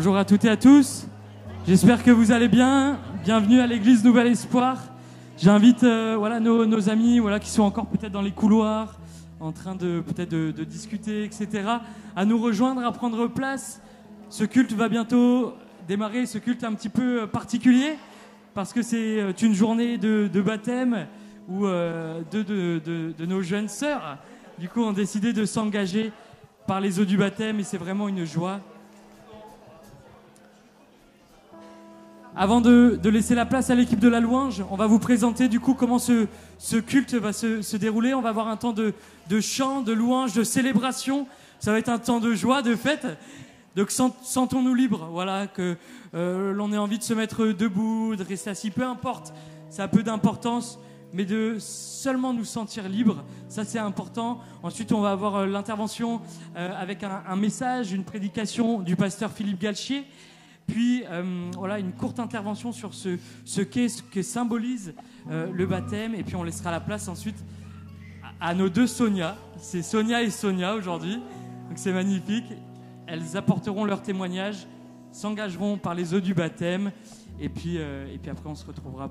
Bonjour à toutes et à tous. J'espère que vous allez bien. Bienvenue à l'église Nouvel Espoir. J'invite nos amis qui sont encore peut-être dans les couloirs, en train de discuter, etc., à nous rejoindre, à prendre place. Ce culte va bientôt démarrer, ce culte un petit peu particulier, parce que c'est une journée de baptême où de nos jeunes sœurs, du coup, ont décidé de s'engager par les eaux du baptême, et c'est vraiment une joie. Avant de laisser la place à l'équipe de la louange, on va vous présenter du coup comment ce culte va se dérouler. On va avoir un temps de chant, de louange, de célébration. Ça va être un temps de joie, de fête. Donc sentons-nous libres, voilà, que l'on ait envie de se mettre debout, de rester assis, peu importe. Ça a peu d'importance, mais de seulement nous sentir libres, ça c'est important. Ensuite, on va avoir l'intervention avec un message, une prédication du pasteur Philippe Galchier. Puis, une courte intervention sur ce que symbolise le baptême. Et puis, on laissera la place ensuite à nos deux Sonia. C'est Sonia et Sonia aujourd'hui. Donc, c'est magnifique. Elles apporteront leur témoignage, s'engageront par les eaux du baptême. Et puis après, on se retrouvera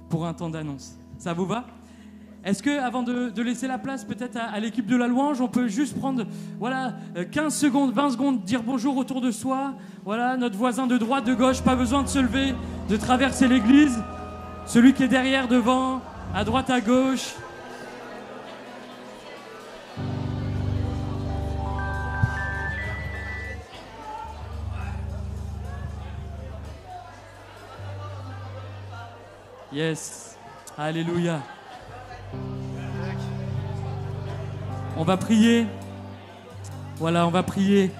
pour un temps d'annonce. Ça vous va ? Est-ce que, avant de laisser la place peut-être à l'équipe de la louange, on peut juste prendre 15 secondes, 20 secondes, dire bonjour autour de soi. Voilà, notre voisin de droite, de gauche, pas besoin de se lever, de traverser l'église. Celui qui est derrière, devant, à droite, à gauche. Yes, alléluia. On va prier. Voilà, on va prier.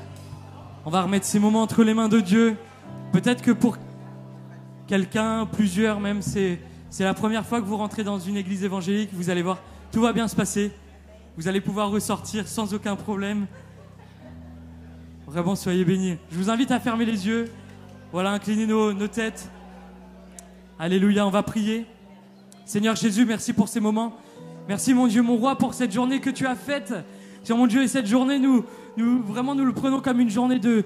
On va remettre ces moments entre les mains de Dieu. Peut-être que pour quelqu'un, plusieurs même, c'est la première fois que vous rentrez dans une église évangélique. Vous allez voir, tout va bien se passer. Vous allez pouvoir ressortir sans aucun problème. Vraiment, soyez bénis. Je vous invite à fermer les yeux. Voilà, incliner nos têtes. Alléluia, on va prier. Seigneur Jésus, merci pour ces moments. Merci mon Dieu, mon roi, pour cette journée que tu as faite. Seigneur mon Dieu, et cette journée, nous le prenons comme une journée de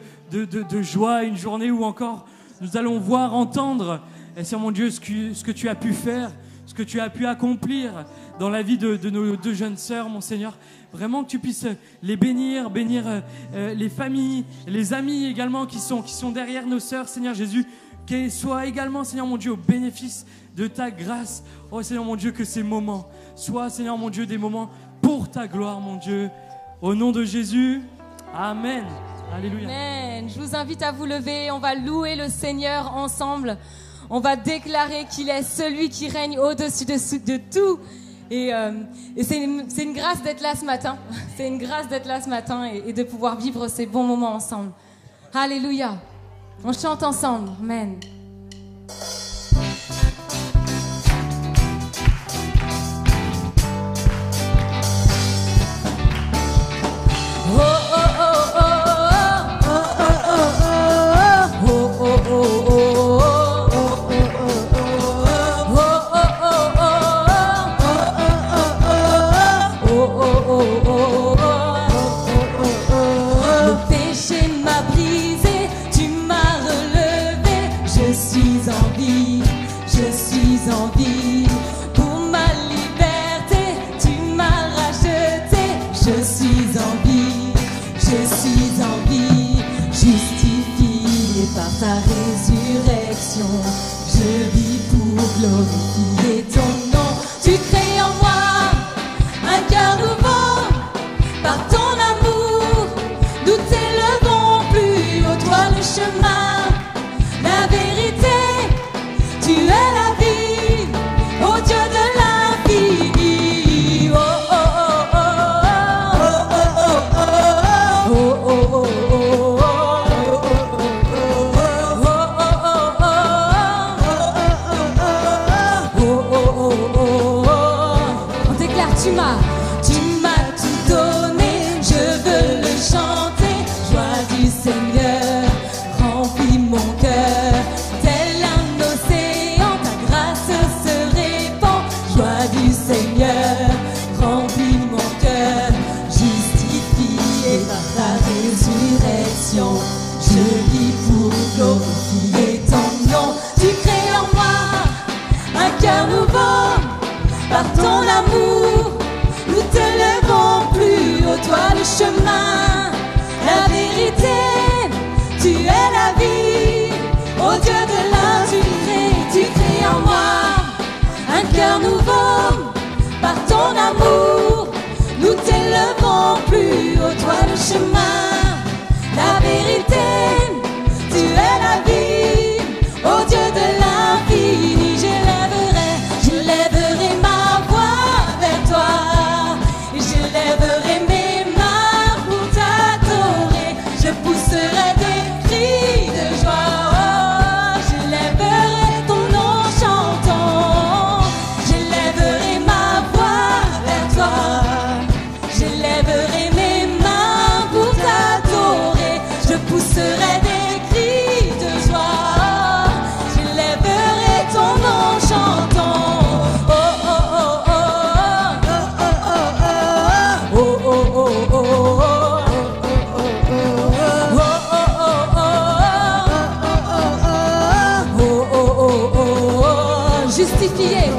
joie, une journée où encore nous allons voir, entendre, et Seigneur mon Dieu, ce que tu as pu faire, ce que tu as pu accomplir dans la vie de nos deux jeunes sœurs, mon Seigneur. Vraiment que tu puisses les bénir les familles, les amis également qui sont derrière nos sœurs, Seigneur Jésus, qu'elles soient également, Seigneur mon Dieu, au bénéfice de ta grâce. Oh Seigneur mon Dieu, que ces moments soient, Seigneur mon Dieu, des moments pour ta gloire, mon Dieu. Au nom de Jésus, Amen. Alléluia. Amen. Je vous invite à vous lever. On va louer le Seigneur ensemble. On va déclarer qu'il est celui qui règne au-dessus de tout. Et c'est une grâce d'être là ce matin. C'est une grâce d'être là ce matin et de pouvoir vivre ces bons moments ensemble. Alléluia. On chante ensemble. Amen. Ta résurrection, je vis pour glorifier ton nom. Tu crées en moi un cœur nouveau, par ton amour, nous t'élevons plus haut, toi le chemin, la vérité, tu es la vie, ô Dieu de l'infini. Oh oh oh oh oh oh oh oh oh oh oh. Oh glorifié.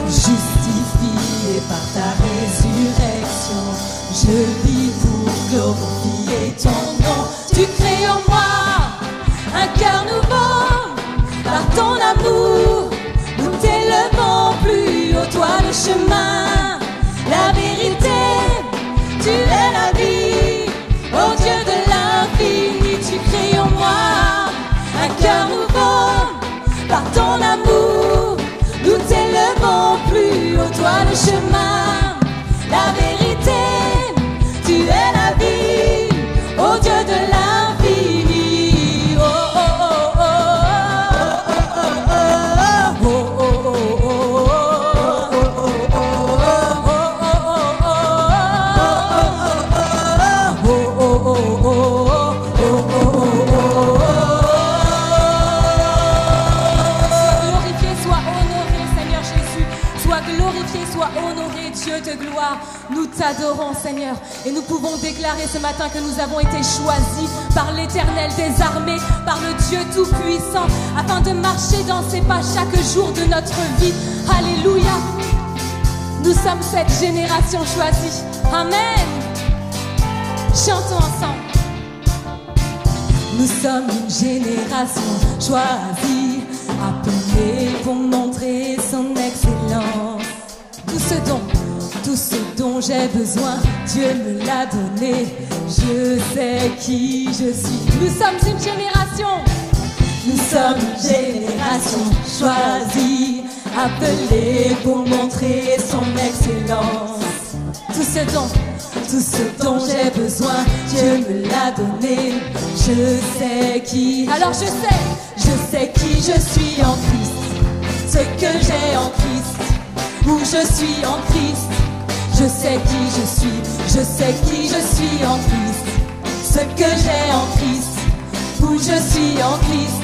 Justifié par ta résurrection, je vis pour glorifier ton nom. Tu crées en moi un cœur nouveau, par ton amour, nous t'élevons plus haut, toi le chemin, la vérité, tu es la vie, ô Dieu de l'infini, tu crées en moi un cœur nouveau, par ton amour, nous t'élevons plus haut, toi le chemin, la vérité, tu es la vie, ô Dieu de l'infini. Oh, oh, oh, oh, oh, oh, oh, Dieu de gloire, nous t'adorons Seigneur et nous pouvons déclarer ce matin que nous avons été choisis par l'Éternel des armées, par le Dieu Tout-Puissant afin de marcher dans ses pas chaque jour de notre vie. Alléluia. Nous sommes cette génération choisie. Amen. Chantons ensemble. Nous sommes une génération choisie, appelée pour montrer son excellence. Tout ce dont j'ai besoin, Dieu me l'a donné. Je sais qui je suis. Nous sommes une génération. Nous sommes une génération choisie, appelée pour montrer son excellence. Tout ce dont j'ai besoin, Dieu me l'a donné. Je sais qui. Alors je sais qui je suis en Christ. Ce que j'ai en Christ. Où je suis en Christ, je sais qui je suis, je sais qui je suis en Christ. Ce que j'ai en Christ, où je suis en Christ,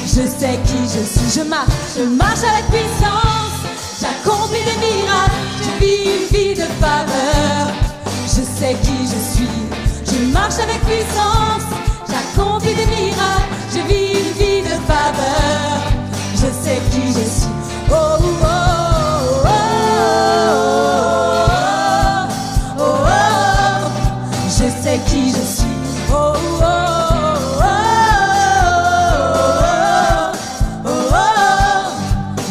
je sais qui je suis. Je marche avec puissance, j'accomplis des miracles, je vis une vie de faveur. Je sais qui je suis, je marche avec puissance, j'accomplis des miracles, je vis une vie de faveur. Je sais qui je suis. Oh, oh, oh. Je sais qui je suis. Oh, oh, oh, oh, oh, oh, oh.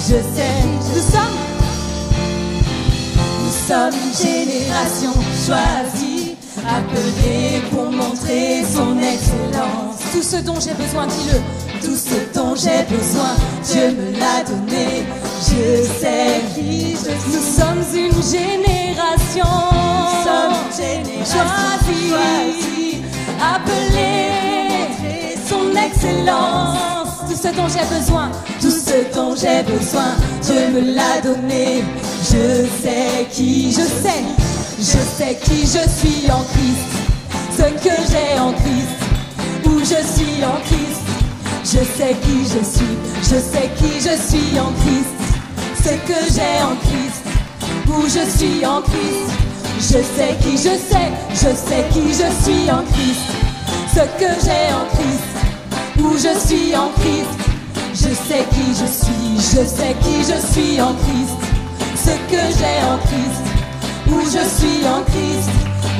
Je sais. Nous sommes une génération choisie, appelée pour montrer son excellence. Tout ce dont j'ai besoin, dis-le. Tout ce dont j'ai besoin, Dieu me l'a donné. Je sais qui je suis. Nous sommes une génération choisie, appelée son excellence. Tout ce dont j'ai besoin, tout ce dont j'ai besoin, Dieu me l'a donné. Je sais qui je sais qui je suis en Christ. Ce que j'ai en Christ, où je suis en Christ. Je sais qui je suis, je sais qui je suis en Christ. Ce que j'ai en Christ, où je suis en Christ. Je sais qui je sais qui je suis en Christ. Ce que j'ai en Christ, où je suis en Christ. Je sais qui je suis, je sais qui je suis en Christ. Ce que j'ai en Christ, où je suis en Christ.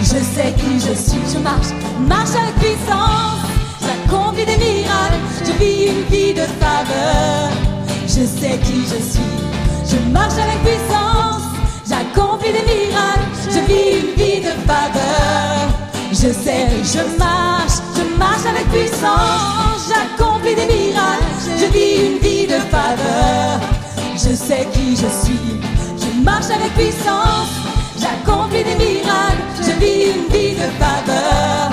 Je sais qui je suis. Je marche avec puissance, j'accomplis des miracles, je vis une vie de faveur. Je sais qui je suis. Je marche avec puissance, j'accomplis des miracles, je vis une vie de faveur. Je sais, je marche avec puissance, j'accomplis des miracles, je vis une vie de faveur. Je sais qui je suis, je marche avec puissance, j'accomplis des miracles, je vis une vie de faveur.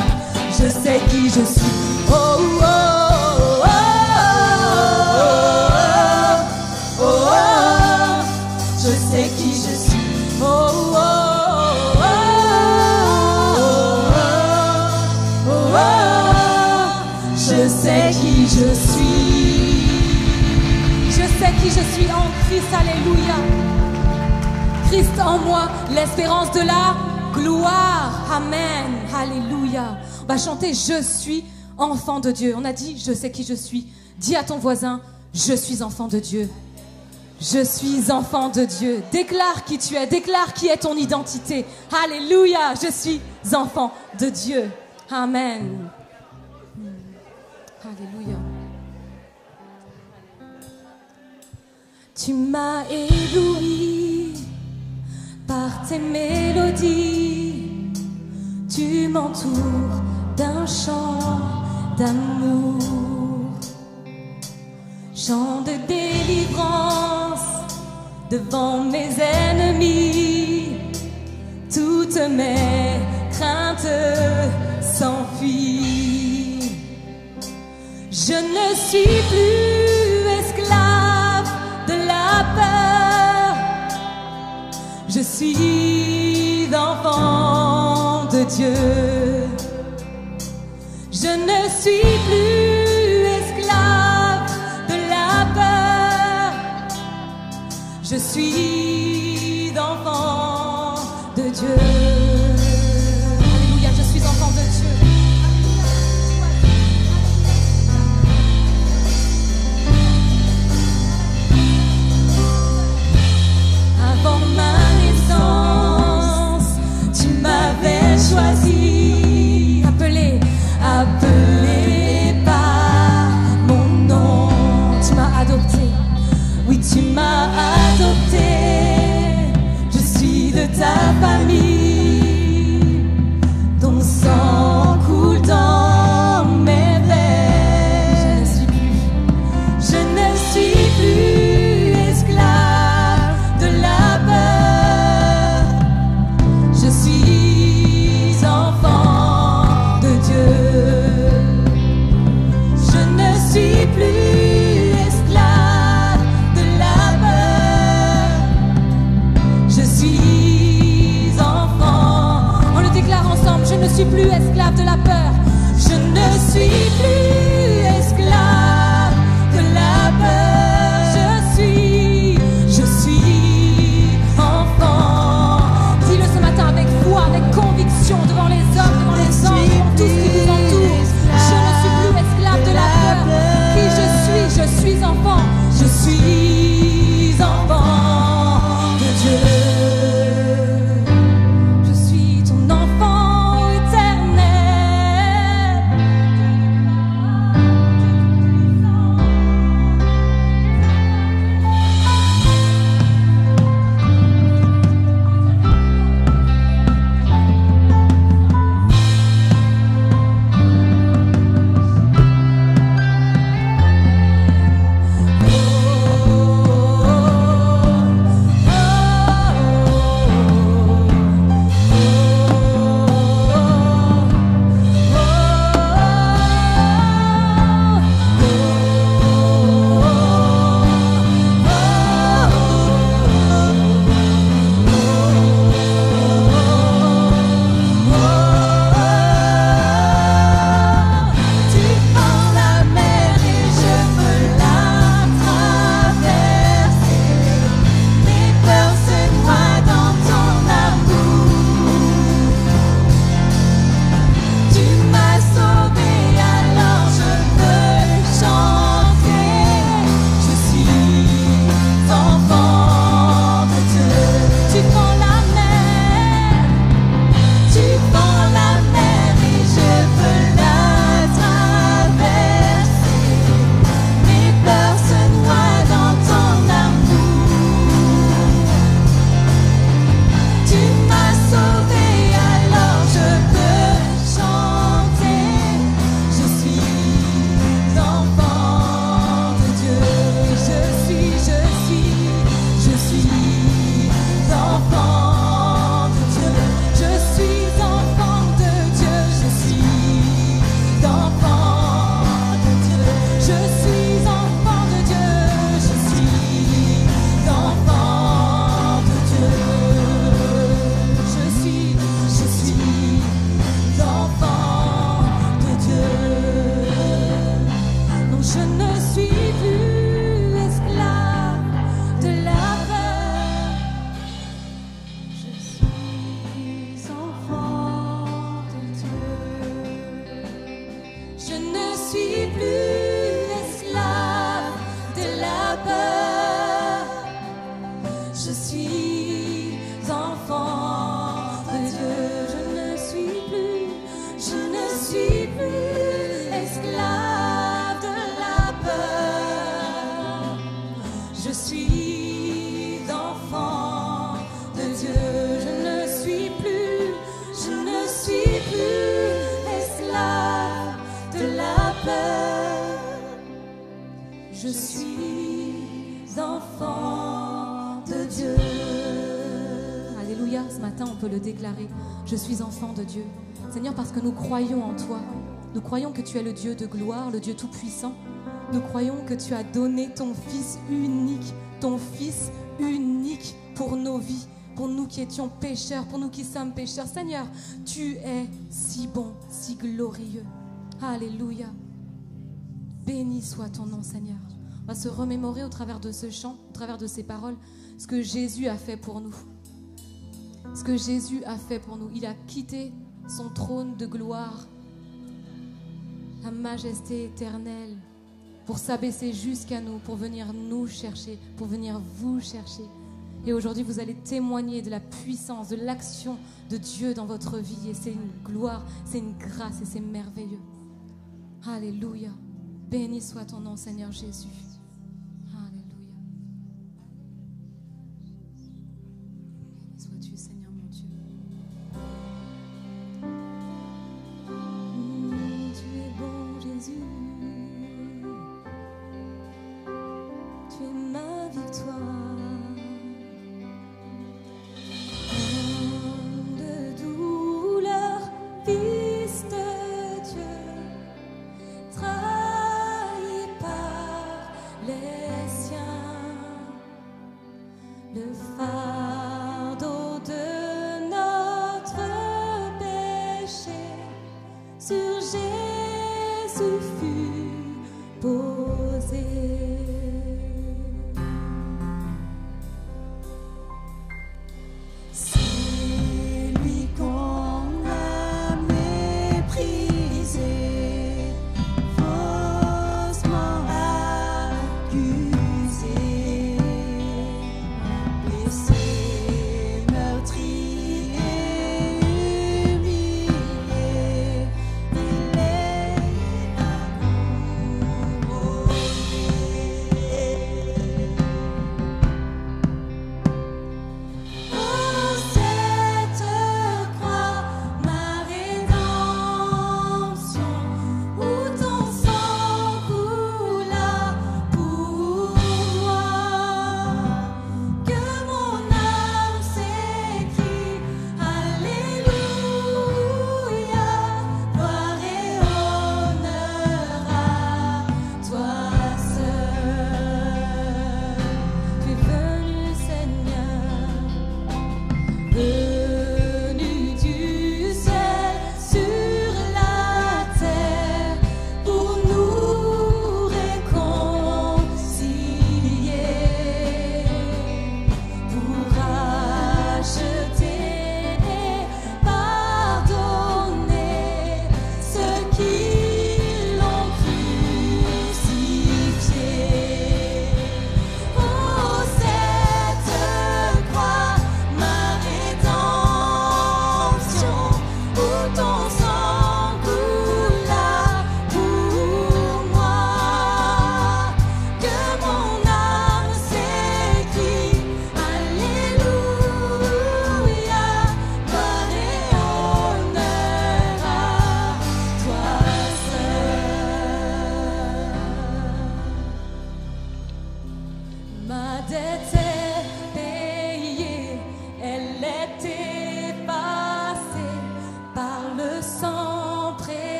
Je sais qui je suis. Oh, oh, oh, oh, oh, oh, oh. Je sais qui je suis. Oh, oh, oh, oh, oh, oh, oh. Je sais qui je suis. Je sais qui je suis en Christ. Alléluia. Christ en moi, l'espérance de la gloire. Amen. Alléluia. On va chanter je suis enfant de Dieu. On a dit je sais qui je suis. Dis à ton voisin je suis enfant de Dieu. Je suis enfant de Dieu. Déclare qui tu es, déclare qui est ton identité. Alléluia, je suis enfant de Dieu. Amen. Alléluia. Tu m'as ébloui par tes mélodies. Tu m'entoures d'un chant d'amour. Chant de délivrance devant mes ennemis. Toutes mes craintes s'enfuient. Je ne suis plus esclave de la peur. Je suis enfant de Dieu. Je ne suis plus esclave de la peur. Je suis enfant de Dieu. Alléluia, je suis enfant de Dieu. Avant ma naissance, tu m'avais choisi, appelé par mon nom. Tu m'as adopté, oui tu m'as adopté. Je suis de ta famille, ton sang coule dans mes veines. Je ne suis plus esclave de la peur. Je suis enfant de Dieu. Je ne suis plus esclave de la peur. Je suis enfant. On le déclare ensemble. Je ne suis plus esclave de la peur. Je ne suis plus esclave de la peur. Je suis enfant. Dis-le ce matin avec foi, avec conviction, devant les hommes, devant les anges, devant tout ce qui vous entoure. Je ne suis plus esclave de la peur. Qui je suis enfant. Je suis enfant de Dieu. Je suis ton enfant éternel. suis plus esclave de la peur. Je suis enfant de Dieu. Alléluia, ce matin on peut le déclarer. Je suis enfant de Dieu. Seigneur, parce que nous croyons en toi. Nous croyons que tu es le Dieu de gloire, le Dieu tout-puissant. Nous croyons que tu as donné ton Fils unique pour nos vies, pour nous qui étions pécheurs, pour nous qui sommes pécheurs. Seigneur, tu es si bon, si glorieux. Alléluia. Béni soit ton nom, Seigneur. On va se remémorer au travers de ce chant, au travers de ces paroles, ce que Jésus a fait pour nous. Ce que Jésus a fait pour nous. Il a quitté son trône de gloire, la majesté éternelle, pour s'abaisser jusqu'à nous, pour venir nous chercher, pour venir vous chercher. Et aujourd'hui, vous allez témoigner de la puissance, de l'action de Dieu dans votre vie. Et c'est une gloire, c'est une grâce et c'est merveilleux. Alléluia. Béni soit ton nom, Seigneur Jésus. Alléluia. Béni sois-tu, Seigneur mon Dieu. Tu es bon, Jésus. Tu es ma victoire. Homme de douleur, Fils de Dieu, trahi par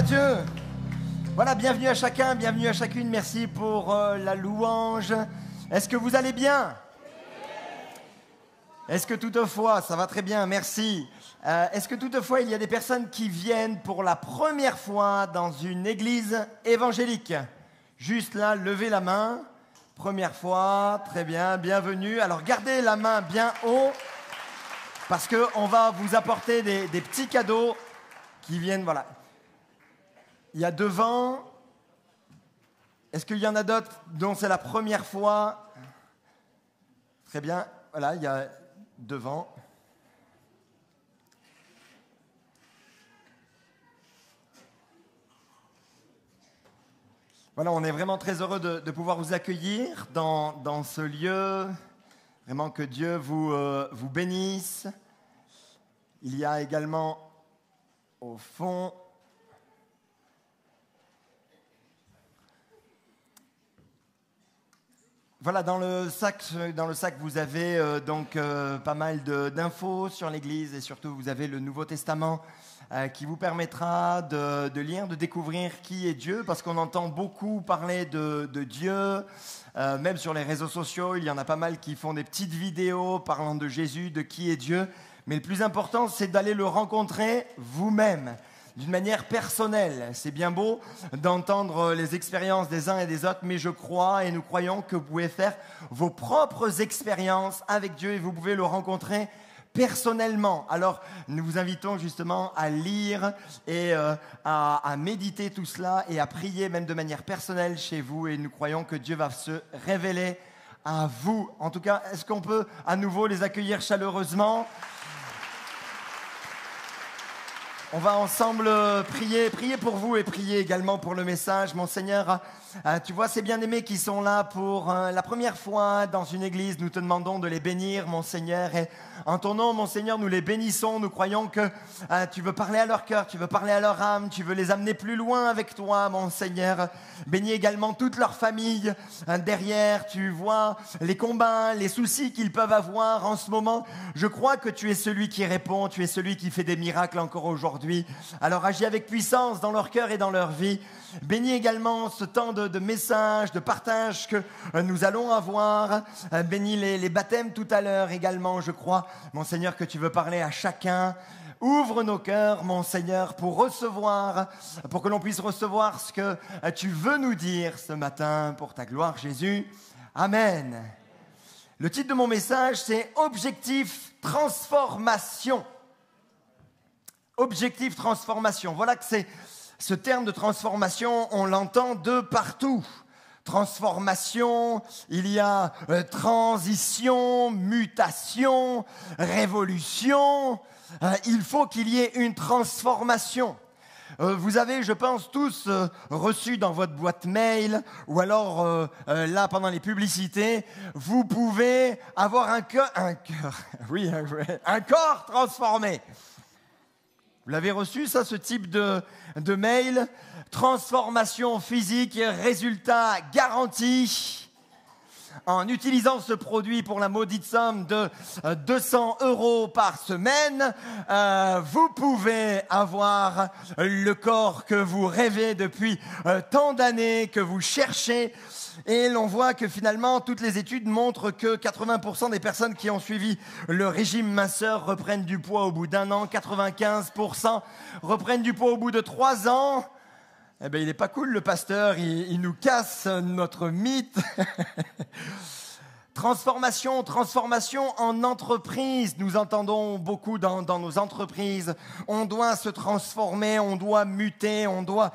à Dieu. Voilà, bienvenue à chacun, bienvenue à chacune. Merci pour la louange. Est-ce que vous allez bien? Est-ce que toutefois, ça va très bien, merci. Est-ce que toutefois, il y a des personnes qui viennent pour la première fois dans une église évangélique? Juste là, levez la main. Première fois, très bien, bienvenue. Alors, gardez la main bien haut parce qu'on va vous apporter des petits cadeaux qui viennent, voilà. Il y a devant. Est-ce qu'il y en a d'autres dont c'est la première fois? Très bien. Voilà, il y a devant. Voilà, on est vraiment très heureux de pouvoir vous accueillir dans ce lieu. Vraiment que Dieu vous bénisse. Il y a également au fond... Voilà, dans le sac, vous avez pas mal d'infos sur l'Église et surtout, vous avez le Nouveau Testament qui vous permettra de lire, de découvrir qui est Dieu, parce qu'on entend beaucoup parler de Dieu, même sur les réseaux sociaux, il y en a pas mal qui font des petites vidéos parlant de Jésus, de qui est Dieu, mais le plus important, c'est d'aller le rencontrer vous-même. D'une manière personnelle. C'est bien beau d'entendre les expériences des uns et des autres, mais je crois et nous croyons que vous pouvez faire vos propres expériences avec Dieu et vous pouvez le rencontrer personnellement. Alors, nous vous invitons justement à lire et à méditer tout cela et à prier même de manière personnelle chez vous et nous croyons que Dieu va se révéler à vous. En tout cas, est-ce qu'on peut à nouveau les accueillir chaleureusement ? On va ensemble prier pour vous et prier également pour le message. Mon Seigneur, tu vois ces bien-aimés qui sont là pour la première fois dans une église. Nous te demandons de les bénir, mon Seigneur. Et en ton nom, mon Seigneur, nous les bénissons. Nous croyons que tu veux parler à leur cœur, tu veux parler à leur âme, tu veux les amener plus loin avec toi, mon Seigneur. Bénis également toute leur famille derrière. Tu vois les combats, les soucis qu'ils peuvent avoir en ce moment. Je crois que tu es celui qui répond, tu es celui qui fait des miracles encore aujourd'hui. Alors agis avec puissance dans leur cœur et dans leur vie. Bénis également ce temps de messages, de partage que nous allons avoir. Bénis les baptêmes tout à l'heure également, je crois, mon Seigneur, que tu veux parler à chacun. Ouvre nos cœurs, mon Seigneur, pour que l'on puisse recevoir ce que tu veux nous dire ce matin pour ta gloire, Jésus. Amen. Le titre de mon message, c'est « Objectif transformation ». Objectif transformation. Voilà que c'est ce terme de transformation, on l'entend de partout. Transformation, il y a transition, mutation, révolution. Il faut qu'il y ait une transformation. Vous avez, je pense, tous reçu dans votre boîte mail ou alors là, pendant les publicités, vous pouvez avoir un corps transformé. Vous l'avez reçu, ça, ce type de mail? Transformation physique, résultat garanti. En utilisant ce produit pour la maudite somme de 200 € par semaine, vous pouvez avoir le corps que vous rêvez depuis tant d'années, que vous cherchez. Et l'on voit que finalement, toutes les études montrent que 80% des personnes qui ont suivi le régime minceur reprennent du poids au bout d'1 an, 95% reprennent du poids au bout de 3 ans. Eh bien, il n'est pas cool, le pasteur, il nous casse notre mythe. Transformation en entreprise. Nous entendons beaucoup dans nos entreprises. On doit se transformer, on doit muter, on doit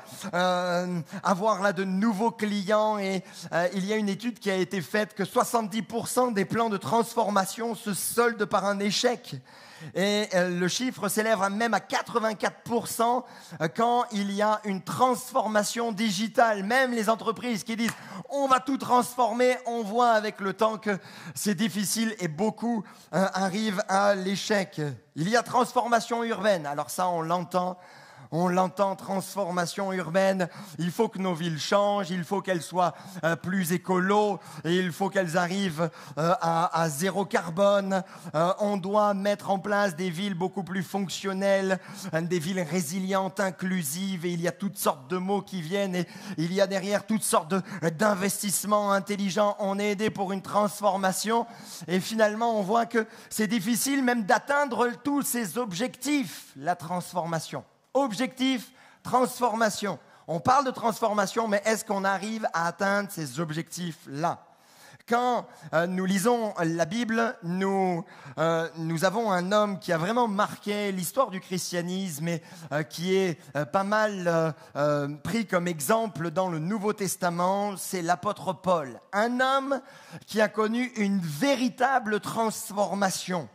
avoir là de nouveaux clients. Et il y a une étude qui a été faite que 70% des plans de transformation se soldent par un échec. Et le chiffre s'élève même à 84% quand il y a une transformation digitale. Même les entreprises qui disent « on va tout transformer », on voit avec le temps que c'est difficile et beaucoup arrivent à l'échec. Il y a transformation urbaine. Alors ça, on l'entend. On l'entend, transformation urbaine. Il faut que nos villes changent, il faut qu'elles soient plus écolo, et il faut qu'elles arrivent à zéro carbone. On doit mettre en place des villes beaucoup plus fonctionnelles, des villes résilientes, inclusives, et il y a toutes sortes de mots qui viennent, et il y a derrière toutes sortes d'investissements intelligents. On est aidé pour une transformation, et finalement on voit que c'est difficile même d'atteindre tous ces objectifs, la transformation. Objectif, transformation. On parle de transformation, mais est-ce qu'on arrive à atteindre ces objectifs-là? Quand nous lisons la Bible, nous avons un homme qui a vraiment marqué l'histoire du christianisme et qui est pas mal pris comme exemple dans le Nouveau Testament, c'est l'apôtre Paul. Un homme qui a connu une véritable transformation.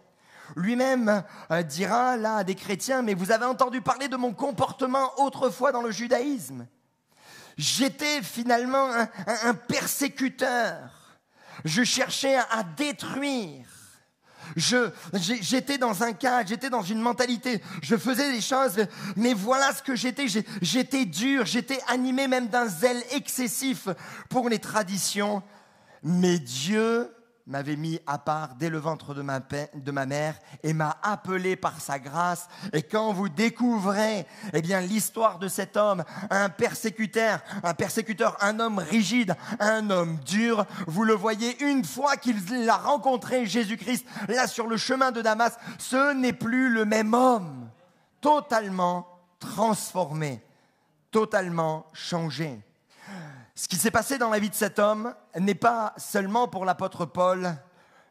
Lui-même dira là à des chrétiens, mais vous avez entendu parler de mon comportement autrefois dans le judaïsme. J'étais finalement un persécuteur. Je cherchais à détruire. J'étais dans un cadre, j'étais dans une mentalité. Je faisais des choses, mais voilà ce que j'étais. J'étais dur, j'étais animé même d'un zèle excessif pour les traditions. Mais Dieu m'avait mis à part dès le ventre de ma mère et m'a appelé par sa grâce. Et quand vous découvrez l'histoire de cet homme, un persécuteur, un homme rigide, un homme dur, vous le voyez une fois qu'il a rencontré Jésus-Christ, là sur le chemin de Damas, ce n'est plus le même homme, totalement transformé, totalement changé. Ce qui s'est passé dans la vie de cet homme n'est pas seulement pour l'apôtre Paul,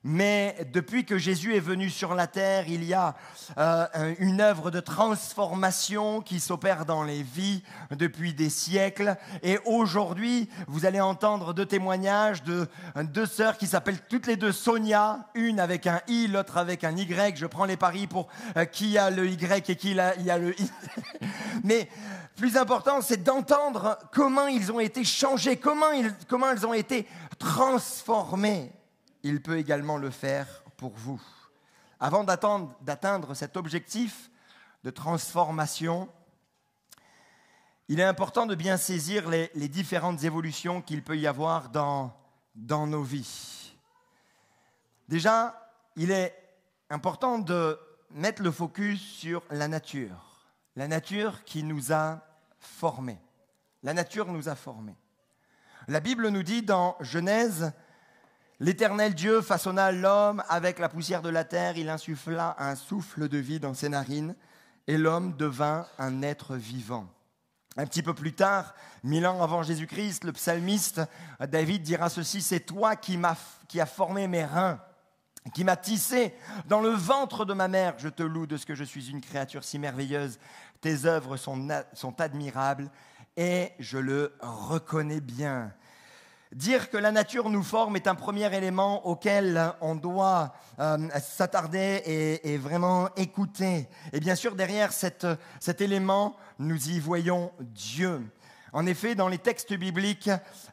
mais depuis que Jésus est venu sur la terre, il y a une œuvre de transformation qui s'opère dans les vies depuis des siècles. Et aujourd'hui, vous allez entendre deux témoignages de deux sœurs qui s'appellent toutes les deux Sonia, une avec un I, l'autre avec un Y. Je prends les paris pour qui a le Y et qui il y a le I. Mais plus important, c'est d'entendre comment ils ont été changés, comment ils ont été transformés. Il peut également le faire pour vous. Avant d'atteindre cet objectif de transformation, il est important de bien saisir les différentes évolutions qu'il peut y avoir dans nos vies. Déjà, il est important de mettre le focus sur la nature. La nature qui nous a formés. La nature nous a formés. La Bible nous dit dans Genèse, l'Éternel Dieu façonna l'homme avec la poussière de la terre, il insuffla un souffle de vie dans ses narines et l'homme devint un être vivant. Un petit peu plus tard, 1000 ans avant Jésus-Christ, le psalmiste David dira ceci, c'est toi qui as formé mes reins, qui m'a tissé dans le ventre de ma mère. Je te loue de ce que je suis une créature si merveilleuse. Tes œuvres sont admirables et je le reconnais bien. Dire que la nature nous forme est un premier élément auquel on doit s'attarder et vraiment écouter. Et bien sûr, derrière cet élément, nous y voyons Dieu. En effet, dans les textes bibliques,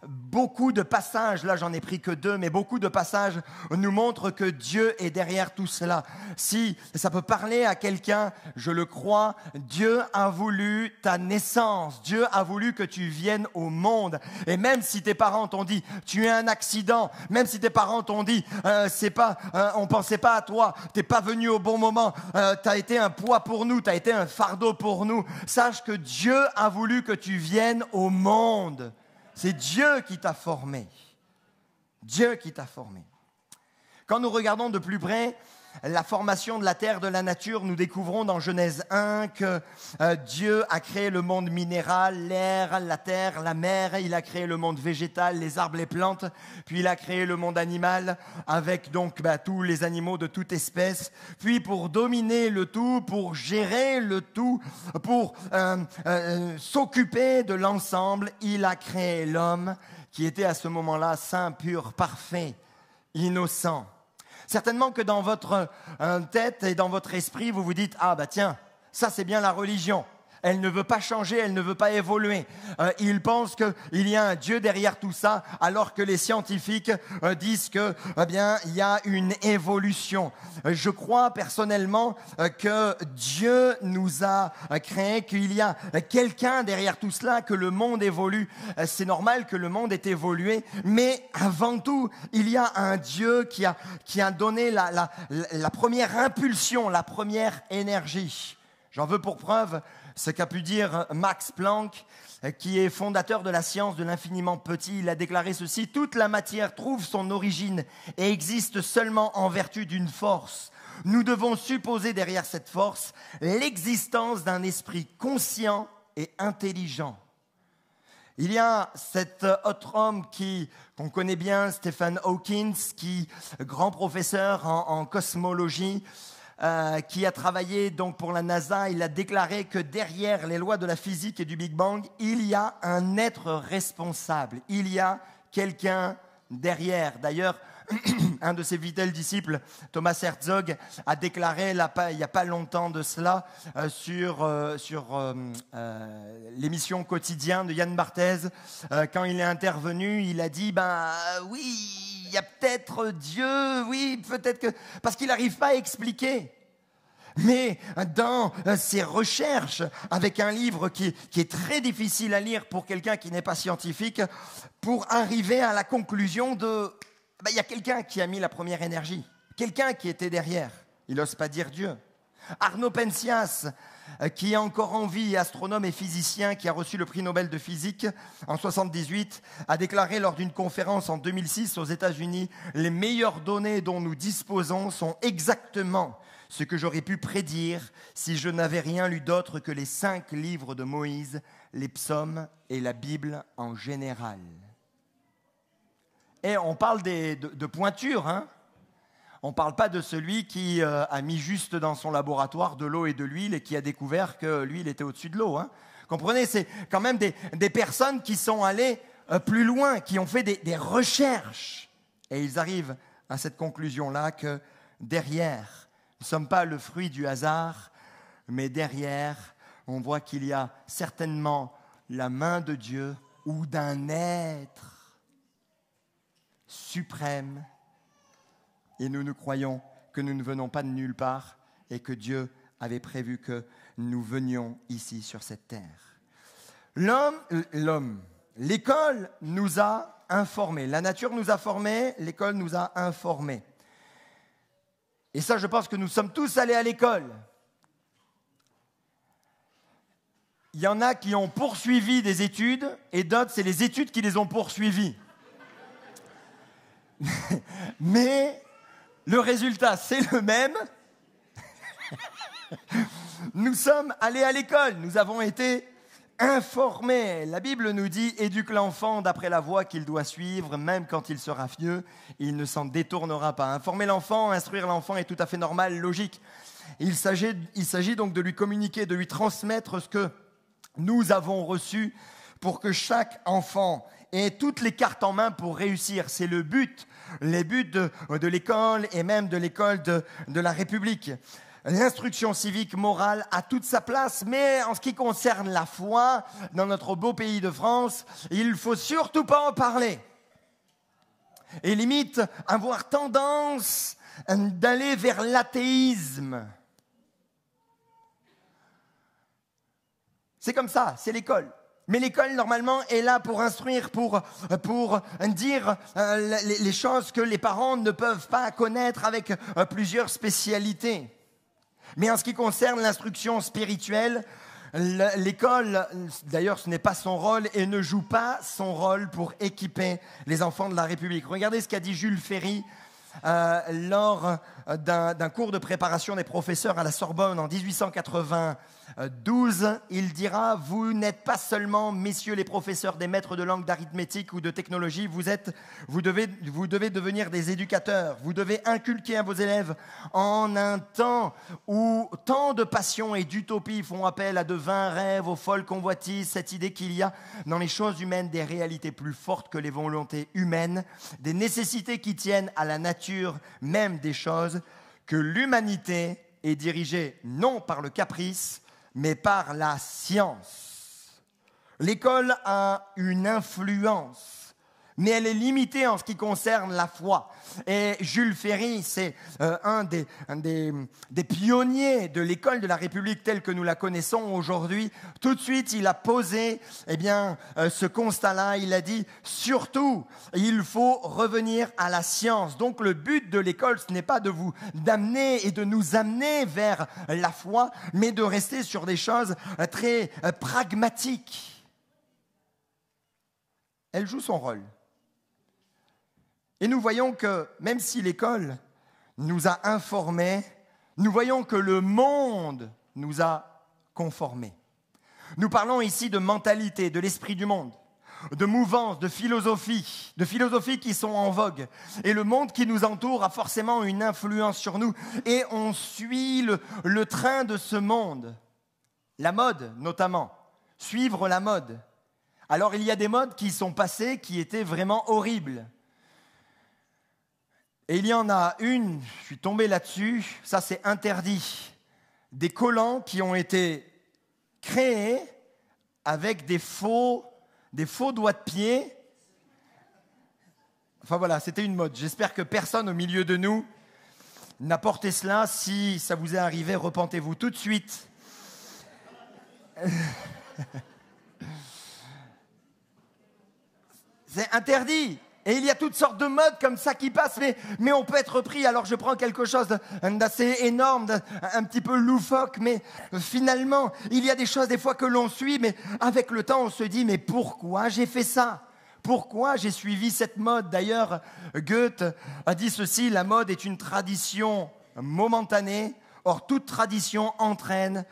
beaucoup de passages, là j'en ai pris que 2, mais beaucoup de passages nous montrent que Dieu est derrière tout cela. Si ça peut parler à quelqu'un, je le crois, Dieu a voulu ta naissance, Dieu a voulu que tu viennes au monde. Et même si tes parents t'ont dit, tu es un accident, même si tes parents t'ont dit, on pensait pas à toi, t'es pas venu au bon moment, t'as été un poids pour nous, t'as été un fardeau pour nous, sache que Dieu a voulu que tu viennes au monde. C'est Dieu qui t'a formé. Dieu qui t'a formé. Quand nous regardons de plus près la formation de la terre, de la nature, nous découvrons dans Genèse 1 que Dieu a créé le monde minéral, l'air, la terre, la mer. Il a créé le monde végétal, les arbres, les plantes. Puis il a créé le monde animal avec donc tous les animaux de toute espèce. Puis pour dominer le tout, pour gérer le tout, pour s'occuper de l'ensemble, il a créé l'homme qui était à ce moment-là saint, pur, parfait, innocent. Certainement que dans votre tête et dans votre esprit, vous vous dites « Ah tiens, ça c'est bien la religion. Elle ne veut pas changer, elle ne veut pas évoluer. Ils pensent qu'il y a un Dieu derrière tout ça, alors que les scientifiques disent que, eh bien, il y a une évolution. Je crois personnellement que Dieu nous a créé, qu'il y a quelqu'un derrière tout cela, que le monde évolue. C'est normal que le monde ait évolué, mais avant tout, il y a un Dieu qui a donné la première impulsion, la première énergie. J'en veux pour preuve ce qu'a pu dire Max Planck, qui est fondateur de la science de l'infiniment petit. Il a déclaré ceci: « Toute la matière trouve son origine et existe seulement en vertu d'une force. Nous devons supposer derrière cette force l'existence d'un esprit conscient et intelligent. » Il y a cet autre homme qu'on connaît bien, Stephen Hawking, grand professeur en cosmologie, qui a travaillé donc pour la NASA. Il a déclaré que derrière les lois de la physique et du Big Bang, il y a un être responsable. Il y a quelqu'un derrière. D'ailleurs, un de ses fidèles disciples, Thomas Herzog, a déclaré il n'y a pas longtemps de cela sur l'émission Quotidien de Yann Barthès, quand il est intervenu, il a dit oui, il y a peut-être Dieu, oui, peut-être que... Parce qu'il n'arrive pas à expliquer. Mais dans ses recherches, avec un livre qui est très difficile à lire pour quelqu'un qui n'est pas scientifique, pour arriver à la conclusion de... il y a quelqu'un qui a mis la première énergie, quelqu'un qui était derrière. Il n'ose pas dire Dieu. Arnaud Penzias, qui est encore en vie, astronome et physicien, qui a reçu le prix Nobel de physique en 1978, a déclaré lors d'une conférence en 2006 aux États-Unis: « Les meilleures données dont nous disposons sont exactement ce que j'aurais pu prédire si je n'avais rien lu d'autre que les 5 livres de Moïse, les psaumes et la Bible en général. » Et on parle de pointure, hein. On ne parle pas de celui qui a mis juste dans son laboratoire de l'eau et de l'huile et qui a découvert que l'huile était au-dessus de l'eau. Hein. Comprenez, c'est quand même des personnes qui sont allées plus loin, qui ont fait des recherches. Et ils arrivent à cette conclusion-là que derrière, nous ne sommes pas le fruit du hasard, mais derrière, on voit qu'il y a certainement la main de Dieu ou d'un être suprême. Et nous croyons que nous ne venons pas de nulle part et que Dieu avait prévu que nous venions ici sur cette terre. L'école nous a informés. La nature nous a formés, l'école nous a informés. Et ça, je pense que nous sommes tous allés à l'école. Il y en a qui ont poursuivi des études et d'autres, c'est les études qui les ont poursuivis. Mais le résultat, c'est le même. Nous sommes allés à l'école, nous avons été informés. La Bible nous dit: éduque l'enfant d'après la voie qu'il doit suivre, même quand il sera vieux, il ne s'en détournera pas. Informer l'enfant, instruire l'enfant est tout à fait normal, logique. Il s'agit donc de lui communiquer, de lui transmettre ce que nous avons reçu pour que chaque enfant ait toutes les cartes en main pour réussir. C'est le but, les buts de l'école et même de l'école de la République. L'instruction civique morale a toute sa place, mais en ce qui concerne la foi, dans notre beau pays de France, il ne faut surtout pas en parler. Et limite, avoir tendance d'aller vers l'athéisme. C'est comme ça, c'est l'école. Mais l'école, normalement, est là pour instruire, pour dire les choses que les parents ne peuvent pas connaître avec plusieurs spécialités. Mais en ce qui concerne l'instruction spirituelle, l'école, d'ailleurs, ce n'est pas son rôle et ne joue pas son rôle pour équiper les enfants de la République. Regardez ce qu'a dit Jules Ferry lors d'un cours de préparation des professeurs à la Sorbonne en 1892. Il dira: vous n'êtes pas seulement, messieurs les professeurs, des maîtres de langue, d'arithmétique ou de technologie, vous devez devenir des éducateurs. Vous devez inculquer à vos élèves, en un temps où tant de passions et d'utopies font appel à de vains rêves, aux folles convoitises, cette idée qu'il y a dans les choses humaines des réalités plus fortes que les volontés humaines, des nécessités qui tiennent à la nature même des choses, que l'humanité est dirigée non par le caprice, mais par la science. L'école a une influence, mais elle est limitée en ce qui concerne la foi. Et Jules Ferry, c'est un des pionniers de l'école de la République telle que nous la connaissons aujourd'hui. Tout de suite, il a posé ce constat-là. Il a dit, surtout, il faut revenir à la science. Donc le but de l'école, ce n'est pas de vous d'amener et de nous amener vers la foi, mais de rester sur des choses très pragmatiques. Elle joue son rôle. Et nous voyons que, même si l'école nous a informés, nous voyons que le monde nous a conformés. Nous parlons ici de mentalité, de l'esprit du monde, de mouvance, de philosophie qui sont en vogue. Et le monde qui nous entoure a forcément une influence sur nous. Et on suit le train de ce monde. La mode, notamment. Suivre la mode. Alors, il y a des modes qui sont passées, qui étaient vraiment horribles. Et il y en a une, je suis tombé là-dessus, ça c'est interdit. Des collants qui ont été créés avec des faux doigts de pied. Enfin voilà, c'était une mode. J'espère que personne au milieu de nous n'a porté cela. Si ça vous est arrivé, repentez-vous tout de suite. C'est interdit. Et il y a toutes sortes de modes comme ça qui passent, mais on peut être pris. Alors je prends quelque chose d'assez énorme, un petit peu loufoque, mais finalement, il y a des choses des fois que l'on suit, mais avec le temps, on se dit, mais pourquoi j'ai fait ça ? Pourquoi j'ai suivi cette mode ? D'ailleurs, Goethe a dit ceci, la mode est une tradition momentanée, or toute tradition entraîne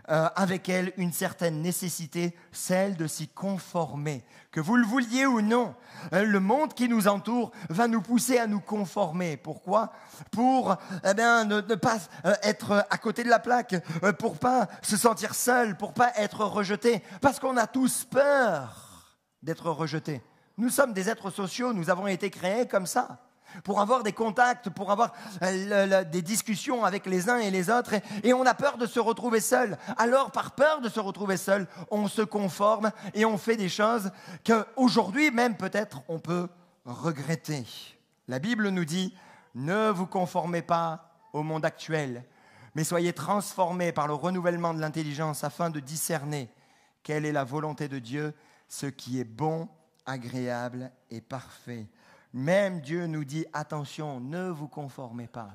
avec elle une certaine nécessité, celle de s'y conformer. Que vous le vouliez ou non, le monde qui nous entoure va nous pousser à nous conformer. Pourquoi ? Pour ne pas être à côté de la plaque, pour pas se sentir seul, pour pas être rejeté. Parce qu'on a tous peur d'être rejetés. Nous sommes des êtres sociaux, nous avons été créés comme ça. Pour avoir des contacts, pour avoir des discussions avec les uns et les autres. Et on a peur de se retrouver seul. Alors, par peur de se retrouver seul, on se conforme et on fait des choses qu'aujourd'hui même, peut-être, on peut regretter. La Bible nous dit, ne vous conformez pas au monde actuel, mais soyez transformés par le renouvellement de l'intelligence afin de discerner quelle est la volonté de Dieu, ce qui est bon, agréable et parfait. Même Dieu nous dit, attention, ne vous conformez pas.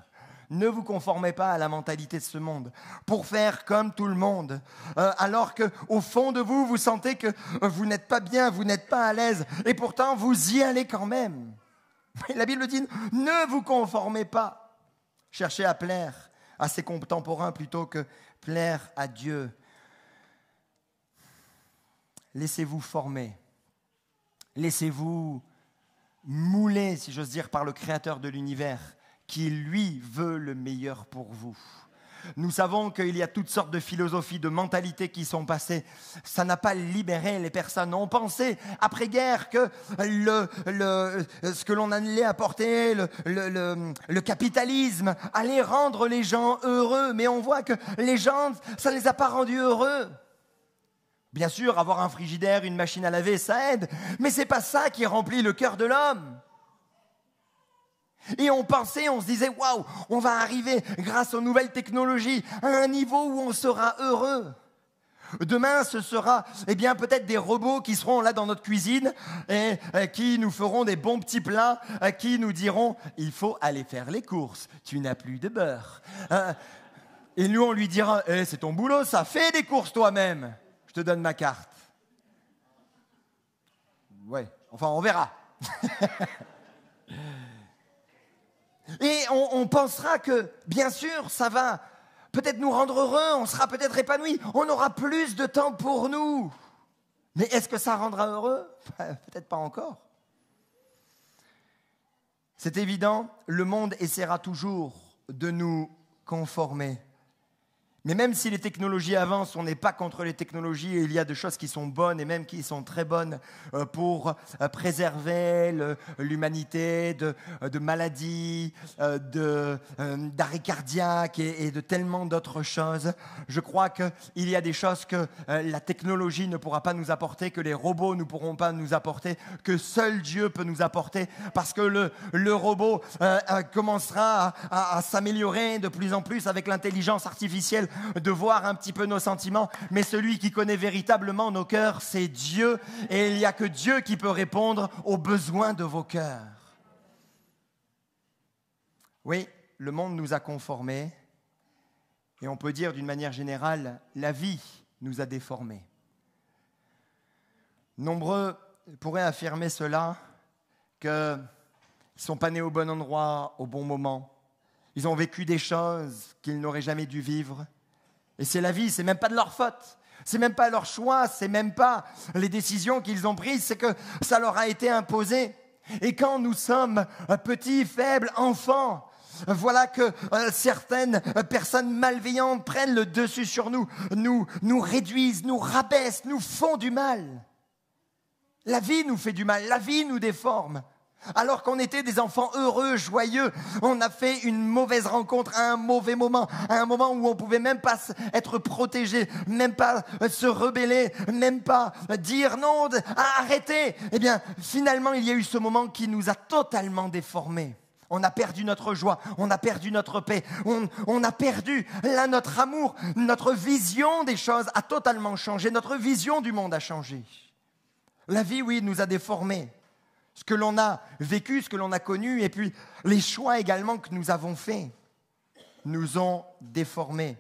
Ne vous conformez pas à la mentalité de ce monde pour faire comme tout le monde. Alors qu'au fond de vous, vous sentez que vous n'êtes pas bien, vous n'êtes pas à l'aise. Et pourtant, vous y allez quand même. La Bible dit, ne vous conformez pas. Cherchez à plaire à ses contemporains plutôt que plaire à Dieu. Laissez-vous former. Laissez-vous moulé, si j'ose dire, par le Créateur de l'univers, qui, lui, veut le meilleur pour vous. Nous savons qu'il y a toutes sortes de philosophies, de mentalités qui sont passées. Ça n'a pas libéré les personnes. On pensait, après-guerre, que ce que l'on allait apporter, le capitalisme, allait rendre les gens heureux. Mais on voit que les gens, ça ne les a pas rendus heureux. Bien sûr, avoir un frigidaire, une machine à laver, ça aide. Mais ce n'est pas ça qui remplit le cœur de l'homme. Et on pensait, on se disait, waouh, on va arriver, grâce aux nouvelles technologies, à un niveau où on sera heureux. Demain, ce sera peut-être des robots qui seront là dans notre cuisine et qui nous feront des bons petits plats, qui nous diront, il faut aller faire les courses, tu n'as plus de beurre. Et nous, on lui dira, c'est ton boulot, ça, fais des courses toi-même. Je te donne ma carte. Ouais, enfin, on verra. Et on pensera que, bien sûr, ça va peut-être nous rendre heureux, on sera peut-être épanoui, on aura plus de temps pour nous. Mais est-ce que ça rendra heureux ? Peut-être pas encore. C'est évident, le monde essaiera toujours de nous conformer. Mais même si les technologies avancent, on n'est pas contre les technologies. Il y a des choses qui sont bonnes et même qui sont très bonnes pour préserver l'humanité de maladies, d'arrêt cardiaque et de tellement d'autres choses. Je crois qu'il y a des choses que la technologie ne pourra pas nous apporter, que les robots ne pourront pas nous apporter, que seul Dieu peut nous apporter, parce que le robot commencera à s'améliorer de plus en plus avec l'intelligence artificielle, de voir un petit peu nos sentiments, mais celui qui connaît véritablement nos cœurs, c'est Dieu, et il n'y a que Dieu qui peut répondre aux besoins de vos cœurs. Oui, le monde nous a conformés, et on peut dire d'une manière générale, la vie nous a déformés. Nombreux pourraient affirmer cela, qu'ils ne sont pas nés au bon endroit, au bon moment. Ils ont vécu des choses qu'ils n'auraient jamais dû vivre. Et c'est la vie, c'est même pas de leur faute. C'est même pas leur choix, c'est même pas les décisions qu'ils ont prises, c'est que ça leur a été imposé. Et quand nous sommes petits, faibles, enfants, voilà que certaines personnes malveillantes prennent le dessus sur nous réduisent, nous rabaissent, nous font du mal. La vie nous fait du mal, la vie nous déforme. Alors qu'on était des enfants heureux, joyeux, on a fait une mauvaise rencontre à un mauvais moment, à un moment où on ne pouvait même pas être protégé, même pas se rebeller, même pas dire non, arrêtez. Eh bien, finalement, il y a eu ce moment qui nous a totalement déformés. On a perdu notre joie, on a perdu notre paix, on a perdu là notre amour, notre vision des choses a totalement changé, notre vision du monde a changé. La vie, oui, nous a déformés. Ce que l'on a vécu, ce que l'on a connu, et puis les choix également que nous avons faits, nous ont déformés.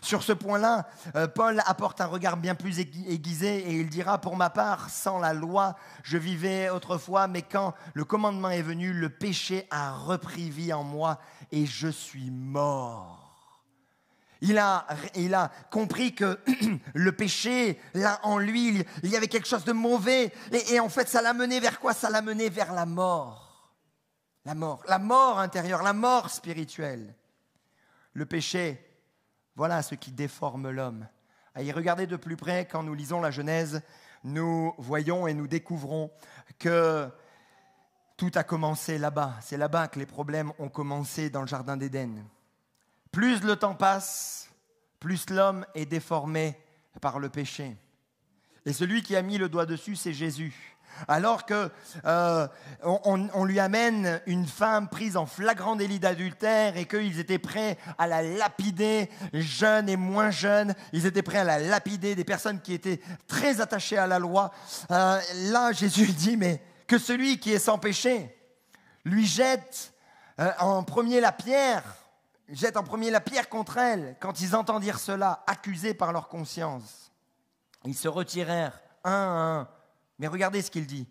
Sur ce point-là, Paul apporte un regard bien plus aiguisé et il dira, pour ma part, sans la loi, je vivais autrefois, mais quand le commandement est venu, le péché a repris vie en moi et je suis mort. Il a compris que le péché, là en lui, il y avait quelque chose de mauvais. Et en fait, ça l'a mené vers quoi? Ça l'a mené vers la mort. La mort intérieure, la mort spirituelle. Le péché, voilà ce qui déforme l'homme. À y regarder de plus près, quand nous lisons la Genèse, nous voyons et nous découvrons que tout a commencé là-bas. C'est là-bas que les problèmes ont commencé dans le jardin d'Éden. Plus le temps passe, plus l'homme est déformé par le péché. Et celui qui a mis le doigt dessus, c'est Jésus. Alors qu'on lui amène une femme prise en flagrant délit d'adultère et qu'ils étaient prêts à la lapider, jeunes et moins jeunes, ils étaient prêts à la lapider, des personnes qui étaient très attachées à la loi. Là, Jésus dit, mais que celui qui est sans péché lui jette en premier la pierre contre elle. Quand ils entendirent cela, accusés par leur conscience, ils se retirèrent un à un. Mais regardez ce qu'il dit.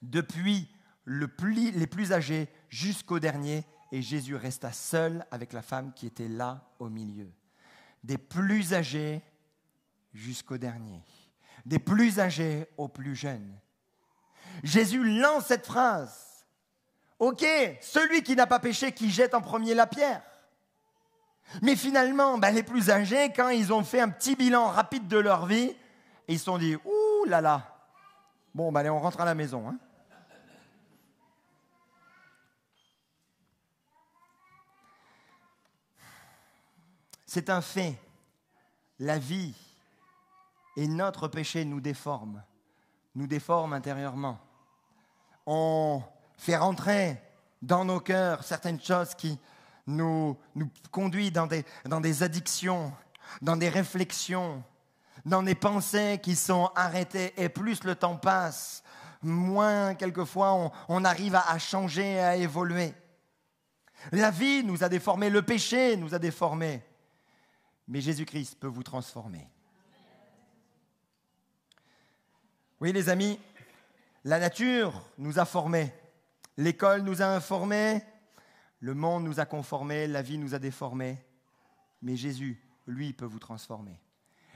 Depuis les plus âgés jusqu'au dernier, et Jésus resta seul avec la femme qui était là au milieu. Des plus âgés jusqu'au dernier. Des plus âgés aux plus jeunes. Jésus lance cette phrase. Ok, celui qui n'a pas péché, qui jette en premier la pierre. Mais finalement, les plus âgés, quand ils ont fait un petit bilan rapide de leur vie, ils se sont dit, ouh là là, bon, allez, on rentre à la maison. Hein. C'est un fait. La vie et notre péché nous déforment intérieurement. On fait rentrer dans nos cœurs certaines choses qui nous conduisent dans des addictions, dans des réflexions, dans des pensées qui sont arrêtées. Et plus le temps passe, moins quelquefois on arrive à changer, à évoluer. La vie nous a déformés, le péché nous a déformés. Mais Jésus-Christ peut vous transformer. Oui, les amis, la nature nous a formés. L'école nous a informés, le monde nous a conformés, la vie nous a déformés. Mais Jésus, lui, peut vous transformer.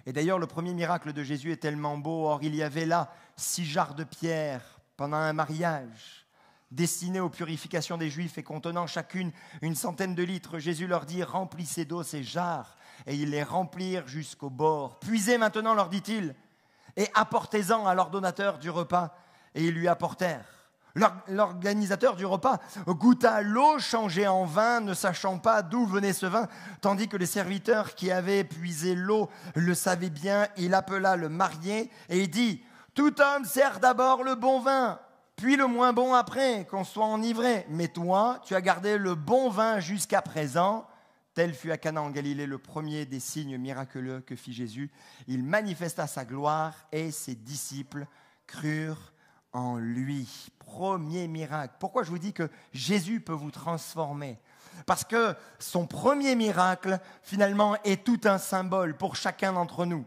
Et d'ailleurs, le premier miracle de Jésus est tellement beau. Or, il y avait là 6 jarres de pierre pendant un mariage. destinés aux purifications des Juifs et contenant chacune une centaine de litres. Jésus leur dit, remplissez d'eau ces jarres. Et ils les remplirent jusqu'au bord. Puisez maintenant, leur dit-il, et apportez-en à l'ordonnateur du repas. Et ils lui apportèrent. L'organisateur du repas goûta l'eau changée en vin, ne sachant pas d'où venait ce vin, tandis que les serviteurs qui avaient puisé l'eau le savaient bien. Il appela le marié et dit, tout homme sert d'abord le bon vin, puis le moins bon après, qu'on soit enivré. Mais toi, tu as gardé le bon vin jusqu'à présent. Tel fut à Cana en Galilée le premier des signes miraculeux que fit Jésus. Il manifesta sa gloire et ses disciples crurent en lui. Premier miracle. Pourquoi je vous dis que Jésus peut vous transformer? Parce que son premier miracle, finalement, est tout un symbole pour chacun d'entre nous.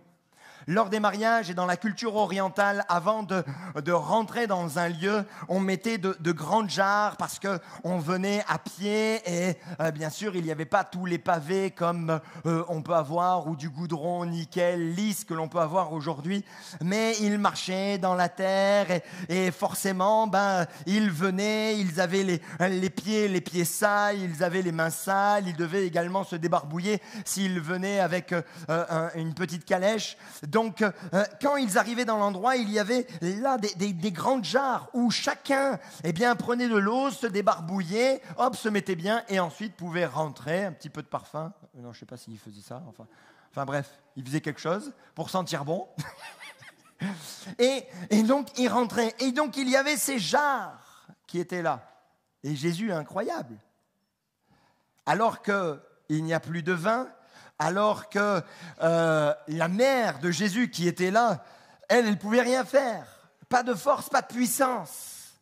Lors des mariages et dans la culture orientale, avant de rentrer dans un lieu, on mettait de grandes jarres parce qu'on venait à pied et bien sûr, il n'y avait pas tous les pavés comme on peut avoir ou du goudron nickel lisse que l'on peut avoir aujourd'hui. Mais ils marchaient dans la terre et forcément, ils venaient, ils avaient les pieds sales, ils avaient les mains sales, ils devaient également se débarbouiller s'ils venaient avec une petite calèche. Donc, quand ils arrivaient dans l'endroit, il y avait là des grandes jarres où chacun prenait de l'eau, se débarbouillait, hop, se mettait bien et ensuite pouvait rentrer, un petit peu de parfum. Non, je ne sais pas s'il faisait ça. Enfin bref, il faisait quelque chose pour sentir bon. et donc, il rentrait. Et donc, il y avait ces jarres qui étaient là. Et Jésus est incroyable. Alors qu'il n'y a plus de vin, alors que la mère de Jésus qui était là, elle ne pouvait rien faire. Pas de force, pas de puissance.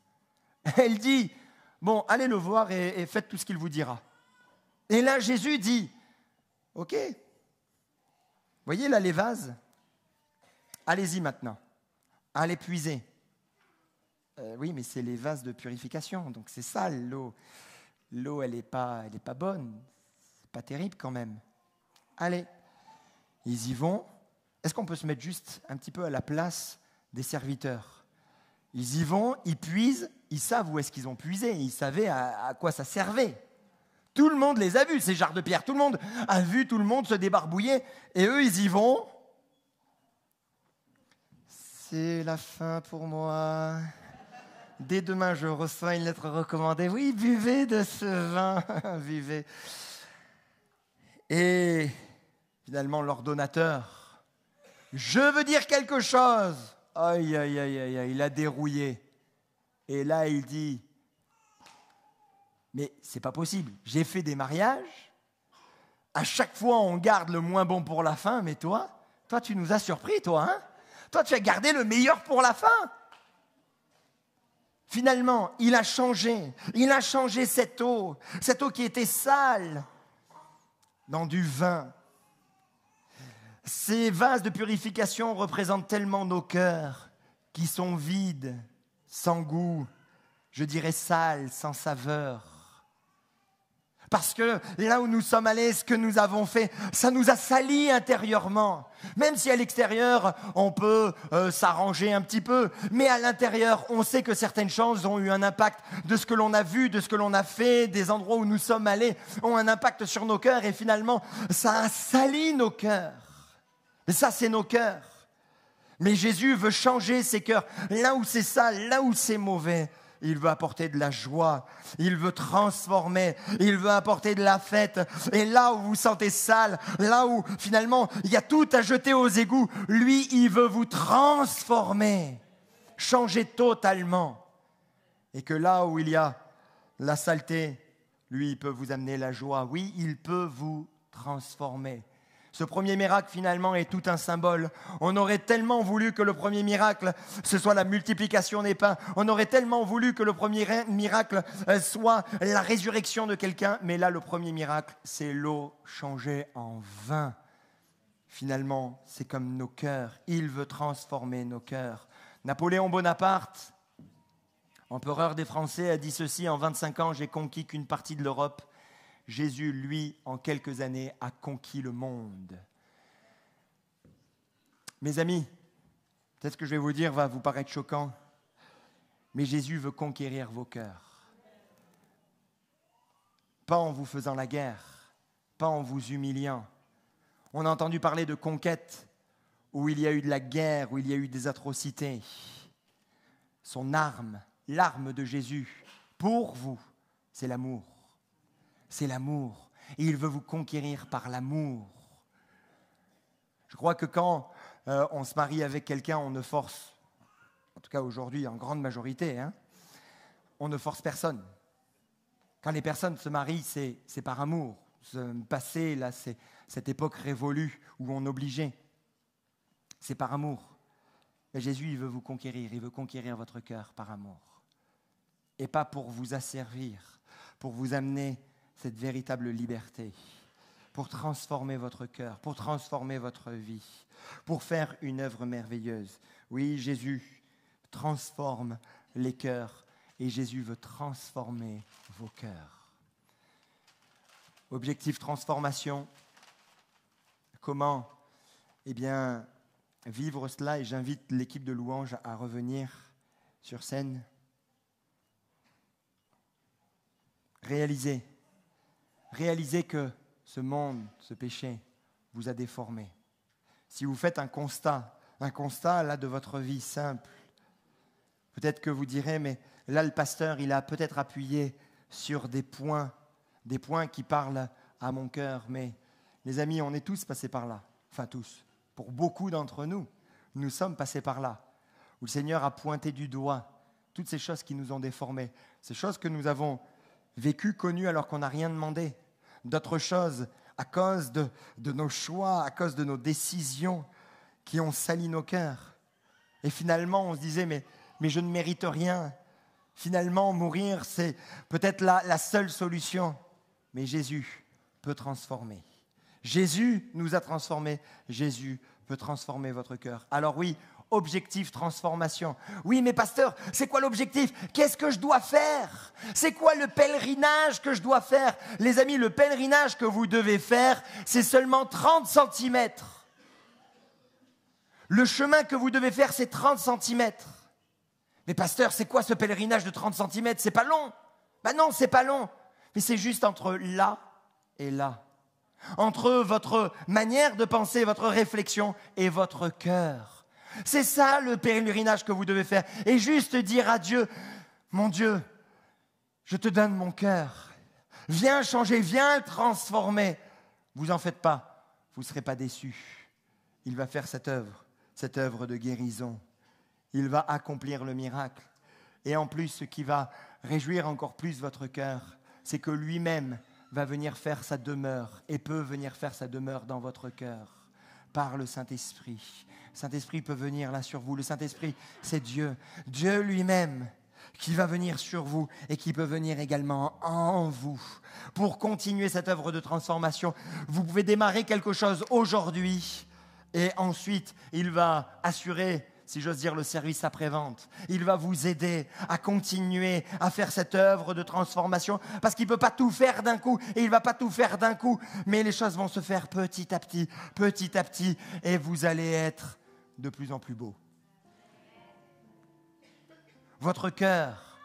Elle dit, bon, allez le voir et faites tout ce qu'il vous dira. Et là, Jésus dit, ok, voyez là les vases, allez-y maintenant, allez puiser. Oui, mais c'est les vases de purification, donc c'est sale l'eau. L'eau, elle n'est pas bonne, c'est pas terrible quand même. Allez, ils y vont. Est-ce qu'on peut se mettre juste un petit peu à la place des serviteurs? Ils y vont, ils puisent, ils savent où est-ce qu'ils ont puisé, ils savaient à quoi ça servait. Tout le monde les a vus, ces jarres de pierre. Tout le monde a vu tout le monde se débarbouiller. Et eux, ils y vont. C'est la fin pour moi. Dès demain, je reçois une lettre recommandée. Oui, buvez de ce vin, buvez. Et finalement, l'ordonnateur, je veux dire quelque chose. Aïe, aïe, aïe, aïe, aïe, il a dérouillé. Et là, il dit, mais c'est pas possible. J'ai fait des mariages. À chaque fois, on garde le moins bon pour la fin. Mais toi, tu nous as surpris, toi, hein? Toi, tu as gardé le meilleur pour la fin. Finalement, il a changé. Il a changé cette eau qui était sale, dans du vin. Ces vases de purification représentent tellement nos cœurs qui sont vides, sans goût, je dirais sales, sans saveur. Parce que là où nous sommes allés, ce que nous avons fait, ça nous a salis intérieurement. Même si à l'extérieur, on peut s'arranger un petit peu, mais à l'intérieur, on sait que certaines choses ont eu un impact de ce que l'on a vu, de ce que l'on a fait, des endroits où nous sommes allés, ont un impact sur nos cœurs et finalement, ça a sali nos cœurs. Et ça, c'est nos cœurs. Mais Jésus veut changer ces cœurs. Là où c'est sale, là où c'est mauvais, il veut apporter de la joie, il veut transformer, il veut apporter de la fête. Et là où vous vous sentez sale, là où finalement il y a tout à jeter aux égouts, lui, il veut vous transformer, changer totalement. Et que là où il y a la saleté, lui, il peut vous amener la joie. Oui, il peut vous transformer. Ce premier miracle, finalement, est tout un symbole. On aurait tellement voulu que le premier miracle, ce soit la multiplication des pains. On aurait tellement voulu que le premier miracle soit la résurrection de quelqu'un. Mais là, le premier miracle, c'est l'eau changée en vin. Finalement, c'est comme nos cœurs. Il veut transformer nos cœurs. Napoléon Bonaparte, empereur des Français, a dit ceci: en 25 ans, j'ai conquis qu'une partie de l'Europe. Jésus, lui, en quelques années, a conquis le monde. Mes amis, peut-être ce que je vais vous dire va vous paraître choquant, mais Jésus veut conquérir vos cœurs. pas en vous faisant la guerre, pas en vous humiliant. On a entendu parler de conquêtes où il y a eu de la guerre, où il y a eu des atrocités. Son arme, l'arme de Jésus, pour vous, c'est l'amour. C'est l'amour. Et il veut vous conquérir par l'amour. Je crois que quand on se marie avec quelqu'un, on ne force, en tout cas aujourd'hui en grande majorité, on ne force personne. Quand les personnes se marient, c'est par amour. Ce passé, là, c'est cette époque révolue où on obligeait. C'est par amour. Et Jésus, il veut vous conquérir. Il veut conquérir votre cœur par amour. Et pas pour vous asservir, pour vous amener cette véritable liberté, pour transformer votre cœur, pour transformer votre vie, pour faire une œuvre merveilleuse. Oui, Jésus transforme les cœurs et Jésus veut transformer vos cœurs. Objectif transformation. Comment? Eh bien, vivre cela, et j'invite l'équipe de louange à revenir sur scène. Réalisez que ce monde, ce péché, vous a déformé. Si vous faites un constat là de votre vie simple, peut-être que vous direz, mais là le pasteur, il a peut-être appuyé sur des points qui parlent à mon cœur, mais les amis, on est tous passés par là, enfin tous. Pour beaucoup d'entre nous, nous sommes passés par là, où le Seigneur a pointé du doigt toutes ces choses qui nous ont déformés, ces choses que nous avons vécues, connues alors qu'on n'a rien demandé, d'autres choses à cause de nos choix, à cause de nos décisions qui ont sali nos cœurs. Et finalement, on se disait, mais je ne mérite rien. Finalement, mourir, c'est peut-être la seule solution. Mais Jésus peut transformer. Jésus nous a transformés. Jésus peut transformer votre cœur. Alors oui, objectif transformation. Oui, mais pasteur, c'est quoi l'objectif? Qu'est-ce que je dois faire? C'est quoi le pèlerinage que je dois faire? Les amis, le pèlerinage que vous devez faire, c'est seulement 30 cm. Le chemin que vous devez faire, c'est 30 cm. Mais pasteur, c'est quoi ce pèlerinage de 30 cm? C'est pas long. Ben non, c'est pas long. Mais c'est juste entre là et là. Entre votre manière de penser, votre réflexion et votre cœur. C'est ça le pèlerinage que vous devez faire. Et juste dire à Dieu, mon Dieu, je te donne mon cœur. Viens changer, viens le transformer. Vous en faites pas, vous ne serez pas déçus. Il va faire cette œuvre de guérison. Il va accomplir le miracle. Et en plus, ce qui va réjouir encore plus votre cœur, c'est que lui-même va venir faire sa demeure et peut venir faire sa demeure dans votre cœur par le Saint-Esprit. Le Saint-Esprit peut venir là sur vous. Le Saint-Esprit, c'est Dieu. Dieu lui-même qui va venir sur vous et qui peut venir également en vous pour continuer cette œuvre de transformation. Vous pouvez démarrer quelque chose aujourd'hui et ensuite, il va assurer, si j'ose dire, le service après-vente. Il va vous aider à continuer à faire cette œuvre de transformation parce qu'il ne peut pas tout faire d'un coup et il ne va pas tout faire d'un coup, mais les choses vont se faire petit à petit et vous allez être de plus en plus beau. Votre cœur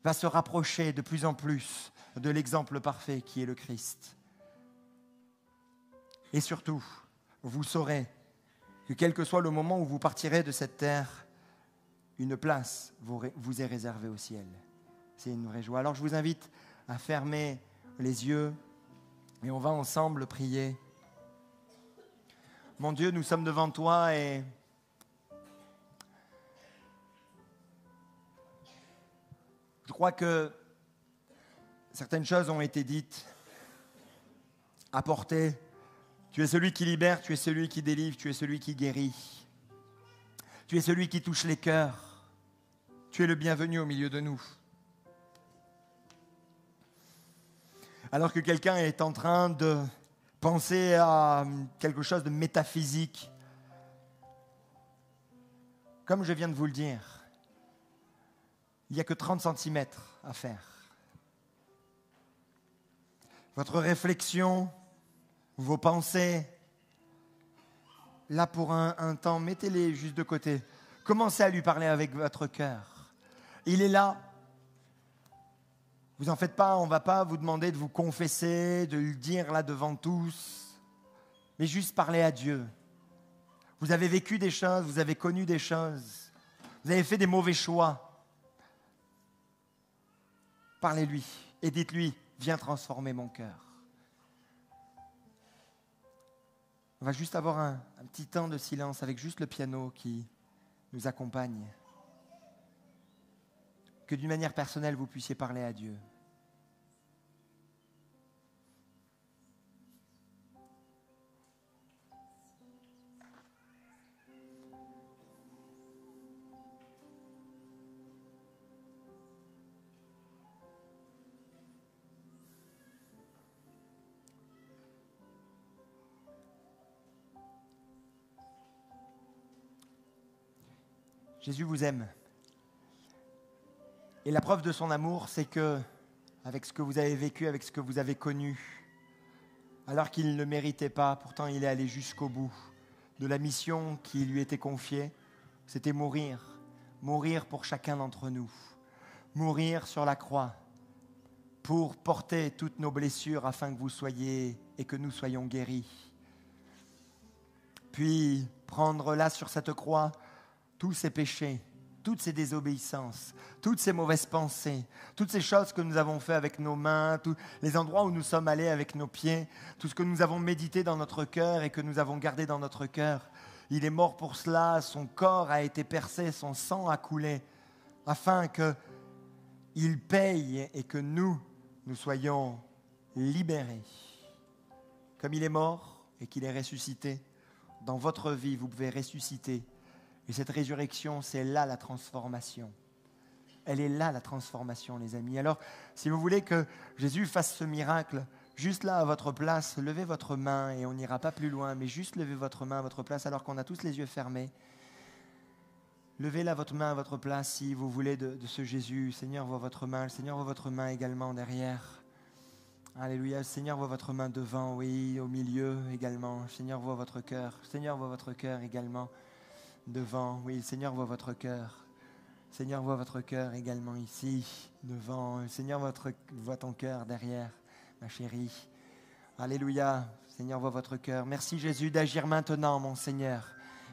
va se rapprocher de plus en plus de l'exemple parfait qui est le Christ. Et surtout, vous saurez que quel que soit le moment où vous partirez de cette terre, une place vous est réservée au ciel. C'est une vraie joie. Alors je vous invite à fermer les yeux et on va ensemble prier. Mon Dieu, nous sommes devant toi et je crois que certaines choses ont été dites, apportées. Tu es celui qui libère, tu es celui qui délivre, tu es celui qui guérit. Tu es celui qui touche les cœurs. Tu es le bienvenu au milieu de nous. Alors que quelqu'un est en train de penser à quelque chose de métaphysique, comme je viens de vous le dire, il n'y a que 30 cm à faire. Votre réflexion, vos pensées, là pour un temps, mettez-les juste de côté. Commencez à lui parler avec votre cœur. Il est là. Vous en faites pas, on ne va pas vous demander de vous confesser, de le dire là devant tous, mais juste parler à Dieu. Vous avez vécu des choses, vous avez connu des choses, vous avez fait des mauvais choix. Parlez-lui et dites-lui, viens transformer mon cœur. On va juste avoir un petit temps de silence avec juste le piano qui nous accompagne. Que d'une manière personnelle, vous puissiez parler à Dieu. Jésus vous aime. Et la preuve de son amour, c'est que, avec ce que vous avez vécu, avec ce que vous avez connu, alors qu'il ne le méritait pas, pourtant il est allé jusqu'au bout de la mission qui lui était confiée, c'était mourir pour chacun d'entre nous, mourir sur la croix, pour porter toutes nos blessures afin que vous soyez et que nous soyons guéris. Puis prendre là sur cette croix tous ces péchés, toutes ces désobéissances, toutes ces mauvaises pensées, toutes ces choses que nous avons fait avec nos mains, tous les endroits où nous sommes allés avec nos pieds, tout ce que nous avons médité dans notre cœur et que nous avons gardé dans notre cœur. Il est mort pour cela, son corps a été percé, son sang a coulé, afin qu'il paye et que nous soyons libérés. Comme il est mort et qu'il est ressuscité, dans votre vie, vous pouvez ressusciter. Et cette résurrection, c'est là la transformation. Elle est là la transformation, les amis. Alors, si vous voulez que Jésus fasse ce miracle, juste là à votre place, levez votre main et on n'ira pas plus loin, mais juste levez votre main à votre place alors qu'on a tous les yeux fermés. Levez là votre main à votre place si vous voulez de ce Jésus. Le Seigneur voit votre main, le Seigneur voit votre main également derrière. Alléluia, le Seigneur voit votre main devant, oui, au milieu également. Le Seigneur voit votre cœur, le Seigneur voit votre cœur également. Devant, oui, le Seigneur voit votre cœur. Le Seigneur voit votre cœur également ici, devant. Le Seigneur voit ton cœur derrière, ma chérie. Alléluia, le Seigneur voit votre cœur. Merci Jésus d'agir maintenant, mon Seigneur.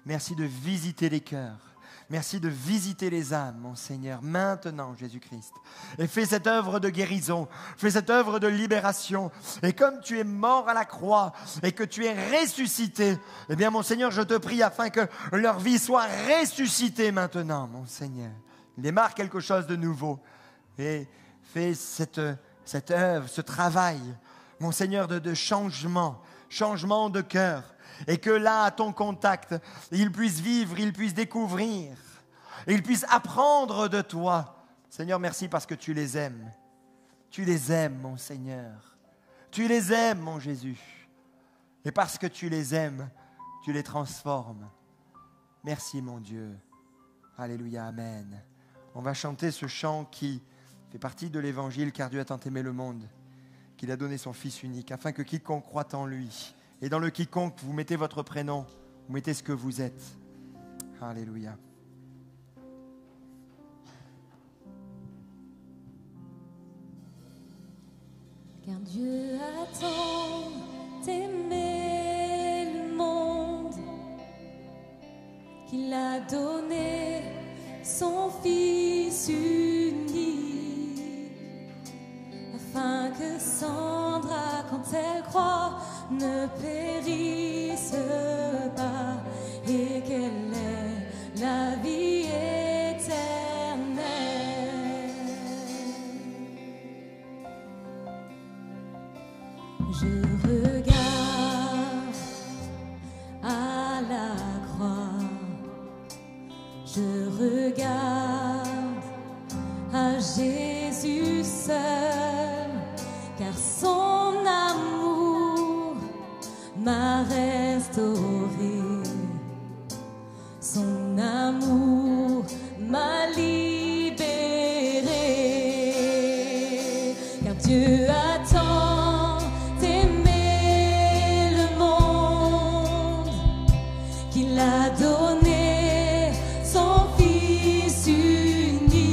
Merci de visiter les cœurs. Merci de visiter les âmes, mon Seigneur, maintenant, Jésus-Christ. Et fais cette œuvre de guérison, fais cette œuvre de libération. Et comme tu es mort à la croix et que tu es ressuscité, eh bien, mon Seigneur, je te prie afin que leur vie soit ressuscitée maintenant, mon Seigneur. Démarre quelque chose de nouveau. Et fais cette œuvre, ce travail, mon Seigneur, de changement de cœur. Et que là, à ton contact, ils puissent vivre, ils puissent découvrir, ils puissent apprendre de toi. Seigneur, merci parce que tu les aimes. Tu les aimes, mon Seigneur. Tu les aimes, mon Jésus. Et parce que tu les aimes, tu les transformes. Merci, mon Dieu. Alléluia, amen. On va chanter ce chant qui fait partie de l'Évangile, car Dieu a tant aimé le monde, qu'il a donné son Fils unique, afin que quiconque croit en lui, et dans le quiconque, vous mettez votre prénom, vous mettez ce que vous êtes. Alléluia. Car Dieu a tant aimé le monde qu'il a donné son Fils unique, afin que Sandra, quand elle croit, ne périsse pas et qu'elle ait la vie éternelle. Je regarde à la croix, je regarde à Jésus seul, car son amour m'a restauré, son amour m'a libéré, car Dieu a tant aimé le monde qu'il a donné son Fils unique,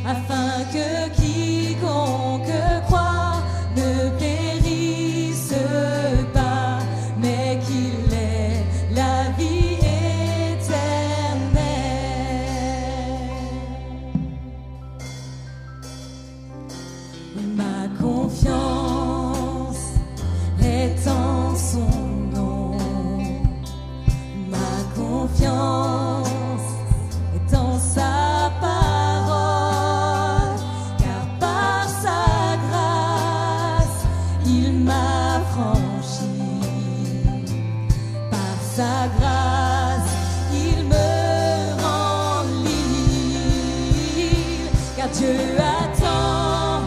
afin que car Dieu a tant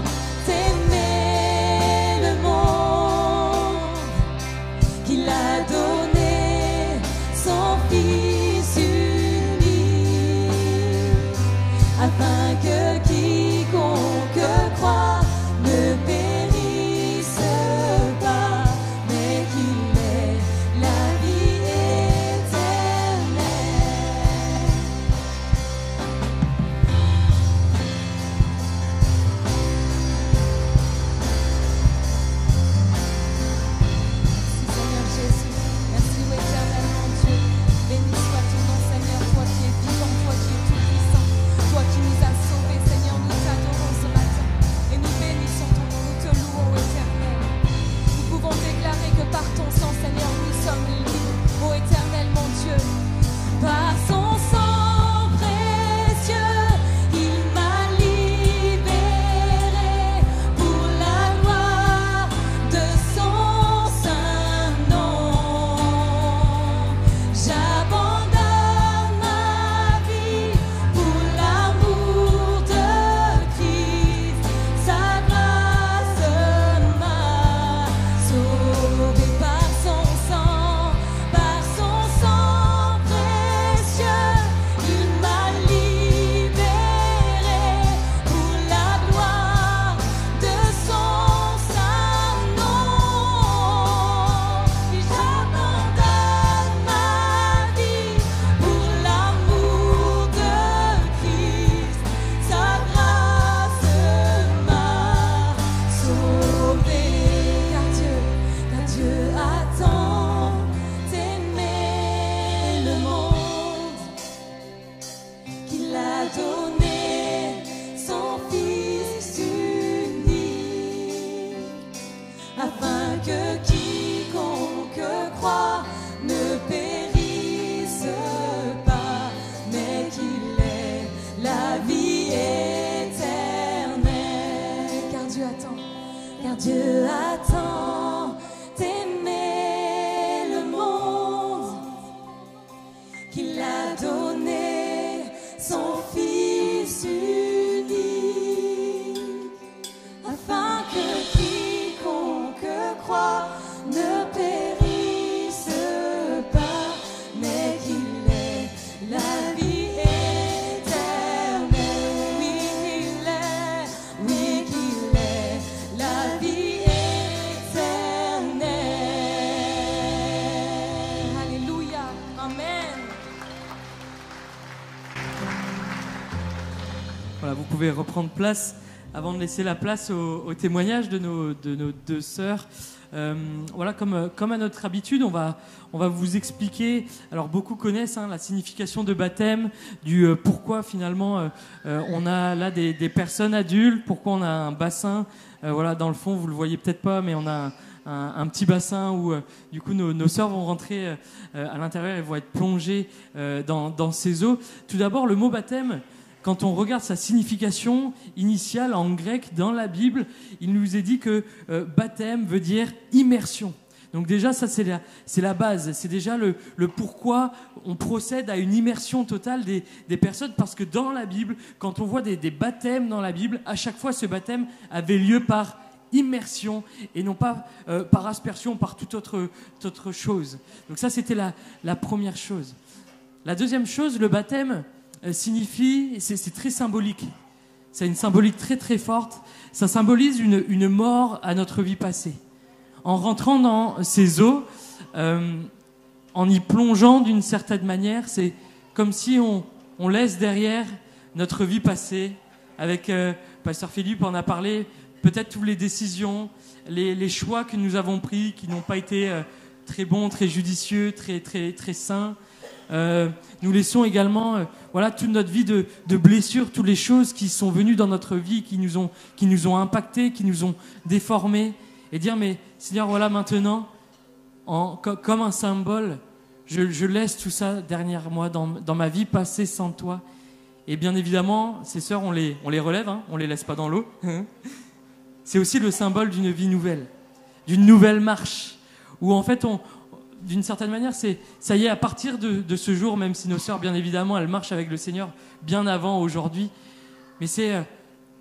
aimé le monde qu'il a donné son Fils unique, afin que quiconque croit ne périsse pas, mais qu'il ait la vie éternelle. Seigneur Jésus, merci ô éternel mon Dieu, béni soit ton nom Seigneur, toi qui es vivant, toi qui es tout puissant, toi qui nous as sauvés Seigneur, nous t'adorons ce matin et nous bénissons ton nom, nous te louons ô éternel. Nous pouvons déclarer que par ton sang Seigneur nous sommes libres, ô éternel mon Dieu. Par son sang précieux, il m'a libéré pour la gloire de son saint nom. J'abandonne ma vie pour l'amour de Christ. Sa grâce m'a sauvé par son sang précieux. Il m'a libéré pour la gloire de son saint nom. J'abandonne ma vie pour l'amour de Christ. Sa grâce m'a sauvé. Car Dieu a tant aimé le monde qu'il a donné son Fils unique, afin que quiconque croit ne périsse pas, mais qu'il ait la vie éternelle. Car Dieu a tant aimé le monde qu'il a donné son Fils unique, afin que quiconque croit ne périsse pas, mais qu'il ait la vie éternelle. Oui qu'il ait la vie éternelle. Alléluia, amen. Voilà, vous pouvez reprendre place avant de laisser la place au témoignage de nos deux sœurs. Voilà, comme à notre habitude, on va vous expliquer. Alors beaucoup connaissent la signification de baptême, du pourquoi finalement on a là des personnes adultes, pourquoi on a un bassin. Voilà, dans le fond, vous le voyez peut-être pas, mais on a un petit bassin où du coup nos sœurs vont rentrer à l'intérieur et vont être plongées dans ces eaux. Tout d'abord, le mot baptême. Quand on regarde sa signification initiale en grec dans la Bible, il nous est dit que baptême veut dire immersion. Donc déjà, ça c'est la base, c'est déjà le pourquoi on procède à une immersion totale des personnes, parce que dans la Bible, quand on voit des baptêmes dans la Bible, à chaque fois ce baptême avait lieu par immersion et non pas par aspersion, par toute autre chose. Donc ça c'était la première chose. La deuxième chose, le baptême signifie, c'est très symbolique. C'est une symbolique très très forte. Ça symbolise une mort à notre vie passée. En rentrant dans ces eaux, en y plongeant d'une certaine manière, c'est comme si on laisse derrière notre vie passée. Avec Pasteur Philippe en a parlé, peut-être toutes les décisions, les choix que nous avons pris qui n'ont pas été très bons, très judicieux, très très très sains. Nous laissons également toute notre vie de blessures, toutes les choses qui sont venues dans notre vie, qui nous ont impactés, qui nous ont déformés, et dire mais Seigneur, voilà maintenant comme un symbole, je laisse tout ça derrière moi dans ma vie passée sans toi. Et bien évidemment, ces sœurs, on les relève, on les laisse pas dans l'eau. C'est aussi le symbole d'une vie nouvelle, d'une nouvelle marche, où en fait d'une certaine manière, ça y est, à partir de ce jour, même si nos sœurs, bien évidemment, elles marchent avec le Seigneur bien avant aujourd'hui, mais c'est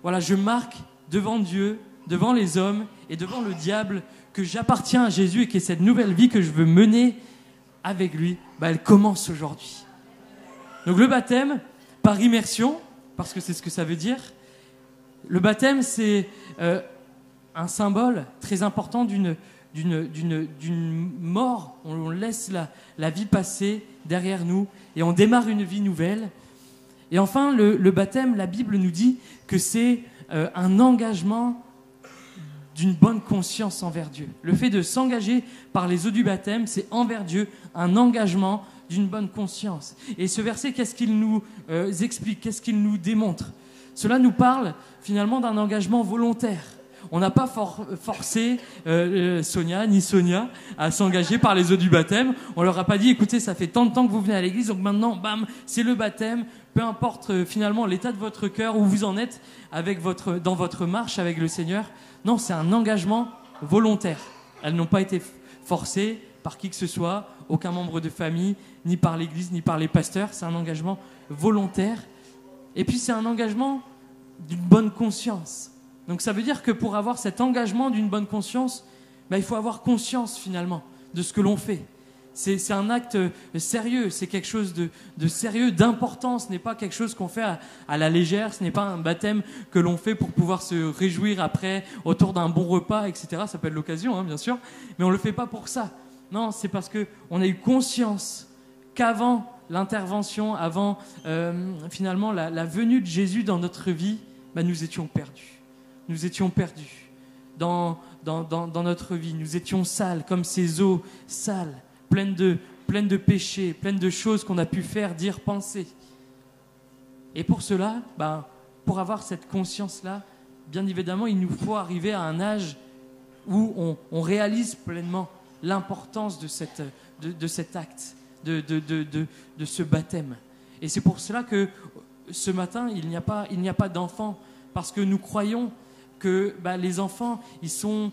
voilà, je marque devant Dieu, devant les hommes et devant le diable que j'appartiens à Jésus et que cette nouvelle vie que je veux mener avec lui, elle commence aujourd'hui. Donc le baptême, par immersion, parce que c'est ce que ça veut dire, le baptême c'est un symbole très important d'une mort. On laisse la vie passer derrière nous et on démarre une vie nouvelle. Et enfin, le baptême, la Bible nous dit que c'est un engagement d'une bonne conscience envers Dieu. Le fait de s'engager par les eaux du baptême, c'est envers Dieu un engagement d'une bonne conscience. Et ce verset, qu'est-ce qu'il nous explique? Qu'est-ce qu'il nous démontre? Cela nous parle finalement d'un engagement volontaire. On n'a pas forcé Sonia ni Sonia à s'engager par les eaux du baptême. On leur a pas dit, écoutez, ça fait tant de temps que vous venez à l'église, donc maintenant, bam, c'est le baptême. Peu importe finalement l'état de votre cœur, où vous en êtes dans votre marche avec le Seigneur. Non, c'est un engagement volontaire. Elles n'ont pas été forcées par qui que ce soit, aucun membre de famille, ni par l'église, ni par les pasteurs. C'est un engagement volontaire. Et puis c'est un engagement d'une bonne conscience. Donc ça veut dire que pour avoir cet engagement d'une bonne conscience, il faut avoir conscience finalement de ce que l'on fait. C'est un acte sérieux, c'est quelque chose de sérieux, d'important. Ce n'est pas quelque chose qu'on fait à la légère, ce n'est pas un baptême que l'on fait pour pouvoir se réjouir après autour d'un bon repas, etc. Ça peut être l'occasion, bien sûr, mais on ne le fait pas pour ça. Non, c'est parce qu'on a eu conscience qu'avant l'intervention, avant finalement la venue de Jésus dans notre vie, nous étions perdus. Nous étions perdus dans notre vie. Nous étions sales, comme ces eaux sales, pleines de péchés, pleines de choses qu'on a pu faire, dire, penser. Et pour cela, pour avoir cette conscience-là, bien évidemment, il nous faut arriver à un âge où on réalise pleinement l'importance de cet acte, de ce baptême. Et c'est pour cela que ce matin, il n'y a pas d'enfants, parce que nous croyons que les enfants, ils sont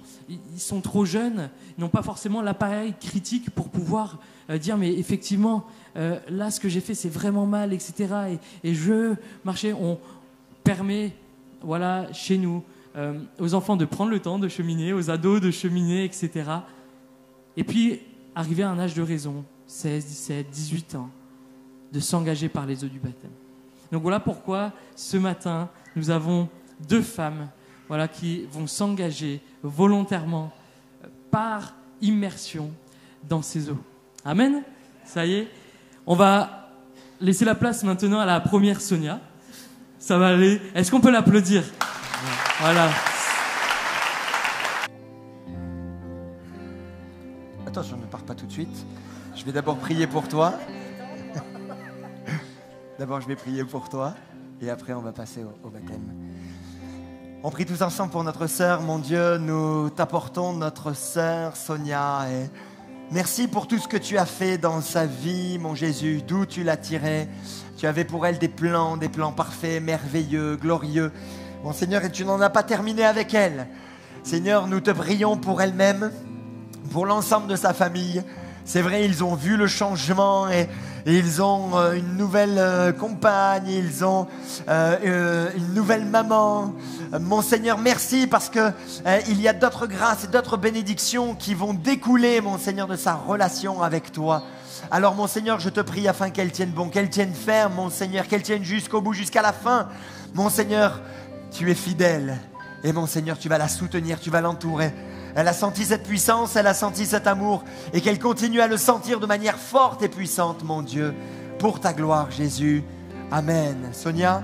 trop jeunes, ils n'ont pas forcément l'appareil critique pour pouvoir dire mais effectivement, là ce que j'ai fait c'est vraiment mal, etc. Et je marchais, on permet, chez nous, aux enfants de prendre le temps de cheminer, aux ados de cheminer, etc. Et puis, arriver à un âge de raison, 16, 17, 18 ans, de s'engager par les eaux du baptême. Donc voilà pourquoi, ce matin, nous avons 2 femmes qui vont s'engager volontairement par immersion dans ces eaux. Amen. Ça y est. On va laisser la place maintenant à la première Sonia. Ça va aller. Est-ce qu'on peut l'applaudir? Voilà. Attention, ne pars pas tout de suite. Je vais d'abord prier pour toi. D'abord, je vais prier pour toi. Et après, on va passer au baptême. On prie tous ensemble pour notre sœur. Mon Dieu, nous t'apportons notre sœur Sonia. Et merci pour tout ce que tu as fait dans sa vie, mon Jésus. D'où tu l'as tirée. Tu avais pour elle des plans parfaits, merveilleux, glorieux. Mon Seigneur, et tu n'en as pas terminé avec elle. Seigneur, nous te prions pour elle-même, pour l'ensemble de sa famille. C'est vrai, ils ont vu le changement et ils ont une nouvelle compagne, ils ont une nouvelle maman. Mon Seigneur, merci parce que il y a d'autres grâces et d'autres bénédictions qui vont découler, mon Seigneur, de sa relation avec toi. Alors, mon Seigneur, je te prie afin qu'elle tienne bon, qu'elle tienne ferme, mon Seigneur, qu'elle tienne jusqu'au bout, jusqu'à la fin. Mon Seigneur, tu es fidèle et mon Seigneur, tu vas la soutenir, tu vas l'entourer. Elle a senti cette puissance, elle a senti cet amour et qu'elle continue à le sentir de manière forte et puissante, mon Dieu, pour ta gloire, Jésus. Amen. Sonia,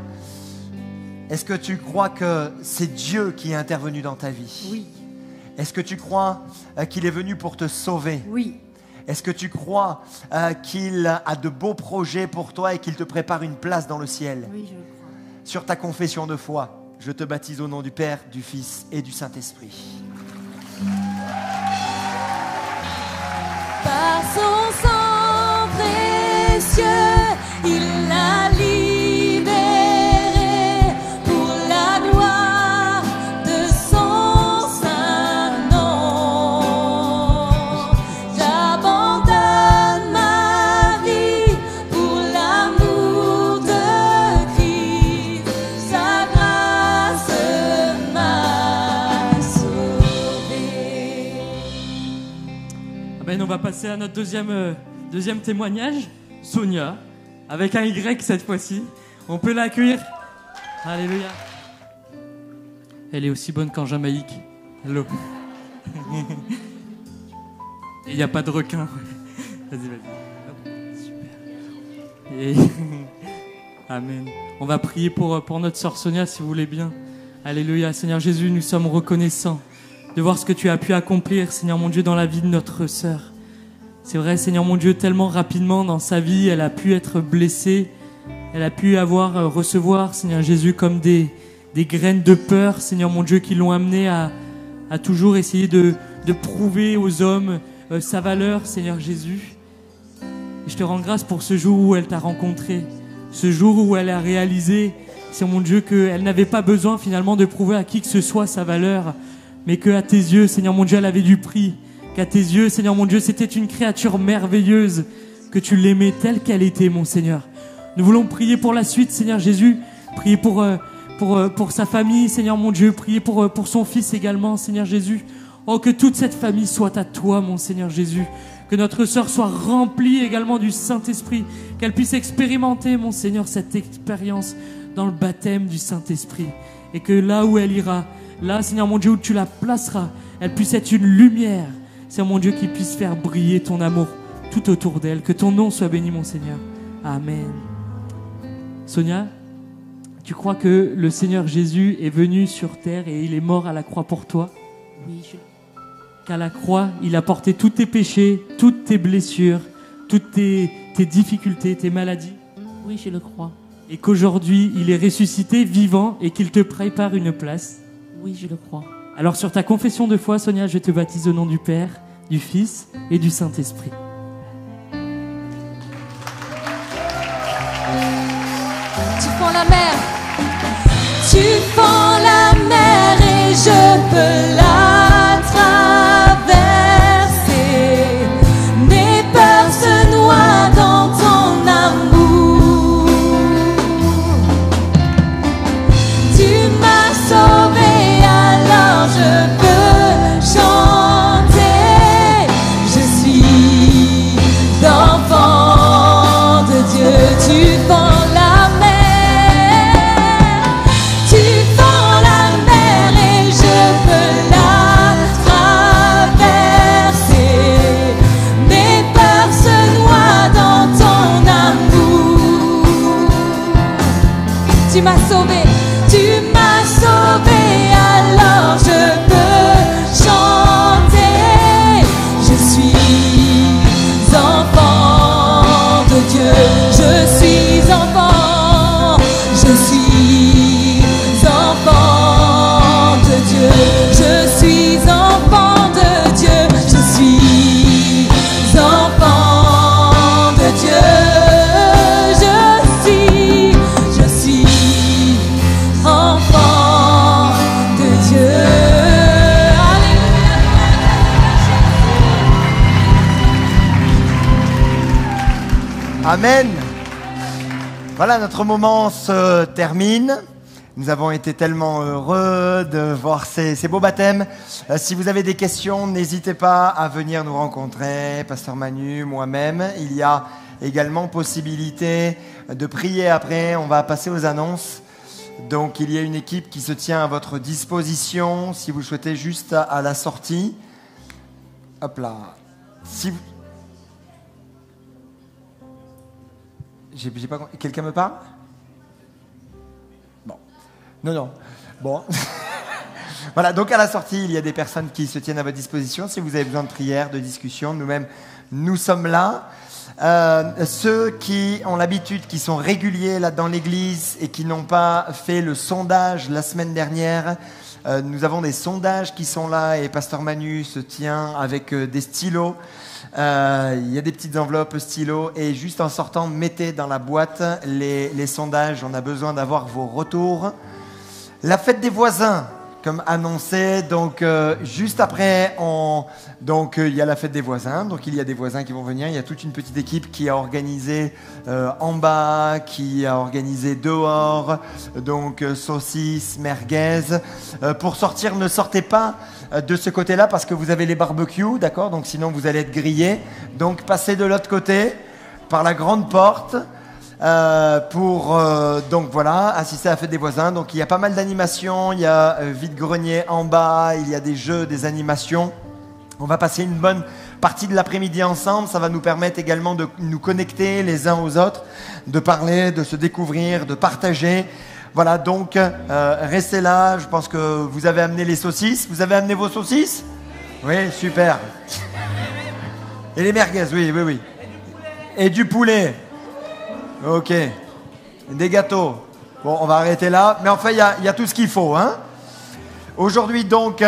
est-ce que tu crois que c'est Dieu qui est intervenu dans ta vie? Oui. Est-ce que tu crois qu'il est venu pour te sauver? Oui. Est-ce que tu crois qu'il a de beaux projets pour toi et qu'il te prépare une place dans le ciel? Oui, je le crois. Sur ta confession de foi, je te baptise au nom du Père, du Fils et du Saint-Esprit. Par son sang précieux, il l'a libéré pour la gloire de son saint nom. J'abandonne ma vie pour l'amour de Christ, sa grâce Amen. On va passer à notre deuxième témoignage. Sonia, avec un Y cette fois-ci. On peut l'accueillir. Alléluia. Elle est aussi bonne qu'en Jamaïque. Hello. Et il n'y a pas de requin. Vas-y. Hop, super. Et Amen. On va prier pour notre sœur Sonia, si vous voulez bien. Alléluia. Seigneur Jésus, nous sommes reconnaissants de voir ce que tu as pu accomplir, Seigneur mon Dieu, dans la vie de notre sœur. C'est vrai, Seigneur mon Dieu, tellement rapidement dans sa vie, elle a pu être blessée. Elle a pu recevoir, Seigneur Jésus, comme des graines de peur, Seigneur mon Dieu, qui l'ont amenée à toujours essayer de prouver aux hommes sa valeur, Seigneur Jésus. Et je te rends grâce pour ce jour où elle t'a rencontré, ce jour où elle a réalisé, Seigneur mon Dieu, qu'elle n'avait pas besoin finalement de prouver à qui que ce soit sa valeur, mais qu'à tes yeux, Seigneur mon Dieu, elle avait du prix, qu'à tes yeux, Seigneur mon Dieu, c'était une créature merveilleuse, que tu l'aimais telle qu'elle était, mon Seigneur. Nous voulons prier pour la suite, Seigneur Jésus, prier pour sa famille, Seigneur mon Dieu, prier pour son fils également, Seigneur Jésus. Oh, que toute cette famille soit à toi, mon Seigneur Jésus. Que notre sœur soit remplie également du Saint-Esprit, qu'elle puisse expérimenter, mon Seigneur, cette expérience dans le baptême du Saint-Esprit. Et que là où elle ira, là, Seigneur mon Dieu, où tu la placeras, elle puisse être une lumière, Seigneur mon Dieu, qui puisse faire briller ton amour tout autour d'elle. Que ton nom soit béni, mon Seigneur. Amen. Sonia, tu crois que le Seigneur Jésus est venu sur terre et il est mort à la croix pour toi? Oui, Qu'à la croix, il a porté tous tes péchés, toutes tes blessures, toutes tes difficultés, tes maladies. oui, je le crois. Et qu'aujourd'hui, il est ressuscité, vivant, et qu'il te prépare une place. Oui, je le crois. Alors sur ta confession de foi, Sonia, je te baptise au nom du Père, du Fils et du Saint-Esprit. Tu fends la mer. Tu fends la mer et je peux la traverser. Mes peurs se noient dans ton amour. Tu m'as sauvé, alors je peux chanter. Je suis l'enfant de Dieu. Tu fends la mer. Tu fends la mer et je peux la traverser. Mes peurs se noient dans ton amour. Tu m'as sauvé, alors je peux chanter. Je suis enfant de Dieu. Je suis enfant de Dieu. Je suis enfant de Dieu. Je suis enfant de Dieu. Je suis enfant de Dieu. Amen. Voilà, notre moment se termine. Nous avons été tellement heureux de voir ces beaux baptêmes. Si vous avez des questions, n'hésitez pas à venir nous rencontrer, Pasteur Manu, moi-même. Il y a également possibilité de prier après. On va passer aux annonces. Donc, il y a une équipe qui se tient à votre disposition si vous souhaitez juste à la sortie. Hop là. Si vous... J'ai pas... Quelqu'un me parle? Bon. Non. Bon. Voilà, donc à la sortie, il y a des personnes qui se tiennent à votre disposition. Si vous avez besoin de prière, de discussion, nous-mêmes, nous sommes là. Ceux qui ont l'habitude, qui sont réguliers là dans l'église et qui n'ont pas fait le sondage la semaine dernière, nous avons des sondages qui sont là et Pasteur Manu se tient avec des stylos. Il y a des petites enveloppes stylos et juste en sortant, mettez dans la boîte les sondages. On a besoin d'avoir vos retours. La fête des voisins, comme annoncé. Donc, juste après, il y a la fête des voisins. Donc, il y a des voisins qui vont venir. Il y a toute une petite équipe qui a organisé en bas, qui a organisé dehors. Donc, saucisses, merguez. Pour sortir, ne sortez pas de ce côté-là parce que vous avez les barbecues, d'accord? Donc, sinon, vous allez être grillés. Donc, passez de l'autre côté, par la grande porte. Donc voilà, assister à la fête des voisins. Donc il y a pas mal d'animations, il y a vide-grenier en bas, il y a des jeux, des animations. On va passer une bonne partie de l'après-midi ensemble. Ça va nous permettre également de nous connecter les uns aux autres, de parler, de se découvrir, de partager. Voilà, donc restez là. Je pense que vous avez amené les saucisses. Vous avez amené vos saucisses? Oui, super. Et les merguez, oui. Et du poulet. Ok. Des gâteaux. Bon, on va arrêter là. Mais enfin, il y a tout ce qu'il faut, hein. Aujourd'hui, donc,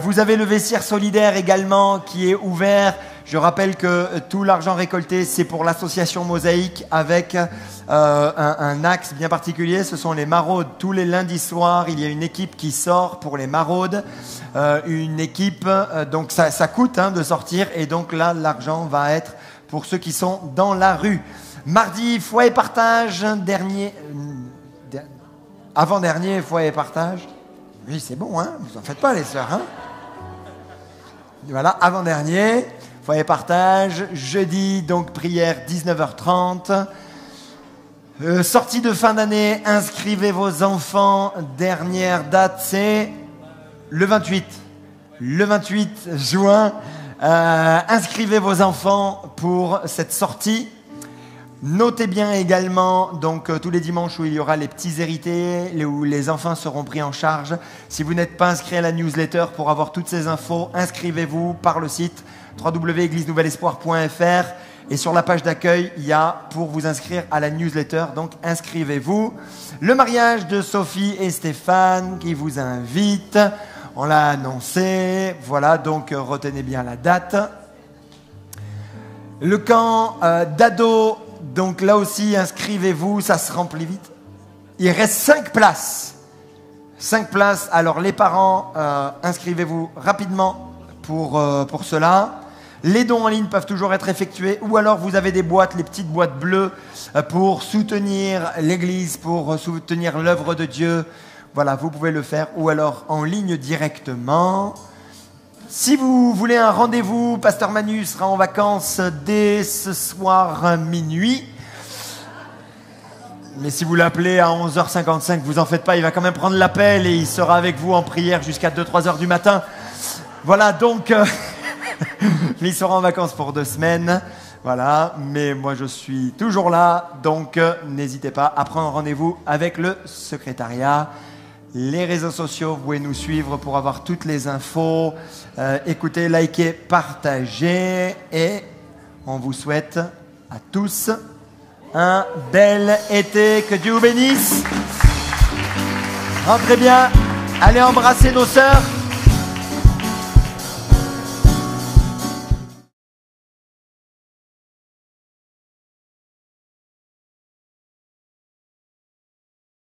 vous avez le vestiaire solidaire également qui est ouvert. Je rappelle que tout l'argent récolté, c'est pour l'association Mosaïque avec un axe bien particulier. Ce sont les maraudes. Tous les lundis soirs, il y a une équipe qui sort pour les maraudes. Une équipe, donc ça coûte de sortir. Et donc là, l'argent va être pour ceux qui sont dans la rue. Mardi, foi et partage. Avant-dernier, foi et partage. Oui, c'est bon, hein. Vous en faites pas, les sœurs, hein. Voilà, avant-dernier, foi et partage. Jeudi, donc, prière, 19h30. Sortie de fin d'année, inscrivez vos enfants. Dernière date, c'est le 28. Le 28 juin. Inscrivez vos enfants pour cette sortie. Notez bien également, donc tous les dimanches où il y aura les petits hérités, où les enfants seront pris en charge. Si vous n'êtes pas inscrit à la newsletter pour avoir toutes ces infos, inscrivez-vous par le site www.églisenouvelleespoir.fr et sur la page d'accueil, il y a pour vous inscrire à la newsletter, donc inscrivez-vous. Le mariage de Sophie et Stéphane qui vous invitent, on l'a annoncé, voilà, donc retenez bien la date. Le camp d'ado. Donc là aussi, inscrivez-vous, ça se remplit vite. Il reste 5 places. 5 places. Alors les parents, inscrivez-vous rapidement pour cela. Les dons en ligne peuvent toujours être effectués. Ou alors vous avez des boîtes, les petites boîtes bleues pour soutenir l'Église, pour soutenir l'œuvre de Dieu. Voilà, vous pouvez le faire. Ou alors en ligne directement. Si vous voulez un rendez-vous, Pasteur Manu sera en vacances dès ce soir minuit. Mais si vous l'appelez à 11h55, vous en faites pas, il va quand même prendre l'appel et il sera avec vous en prière jusqu'à 2-3 heures du matin. Voilà, donc, il sera en vacances pour 2 semaines. Voilà, mais moi je suis toujours là, donc n'hésitez pas à prendre rendez-vous avec le secrétariat. Les réseaux sociaux, vous pouvez nous suivre pour avoir toutes les infos. Écoutez, likez, partagez. Et on vous souhaite à tous un bel été. Que Dieu vous bénisse. Rentrez bien. Allez embrasser nos sœurs.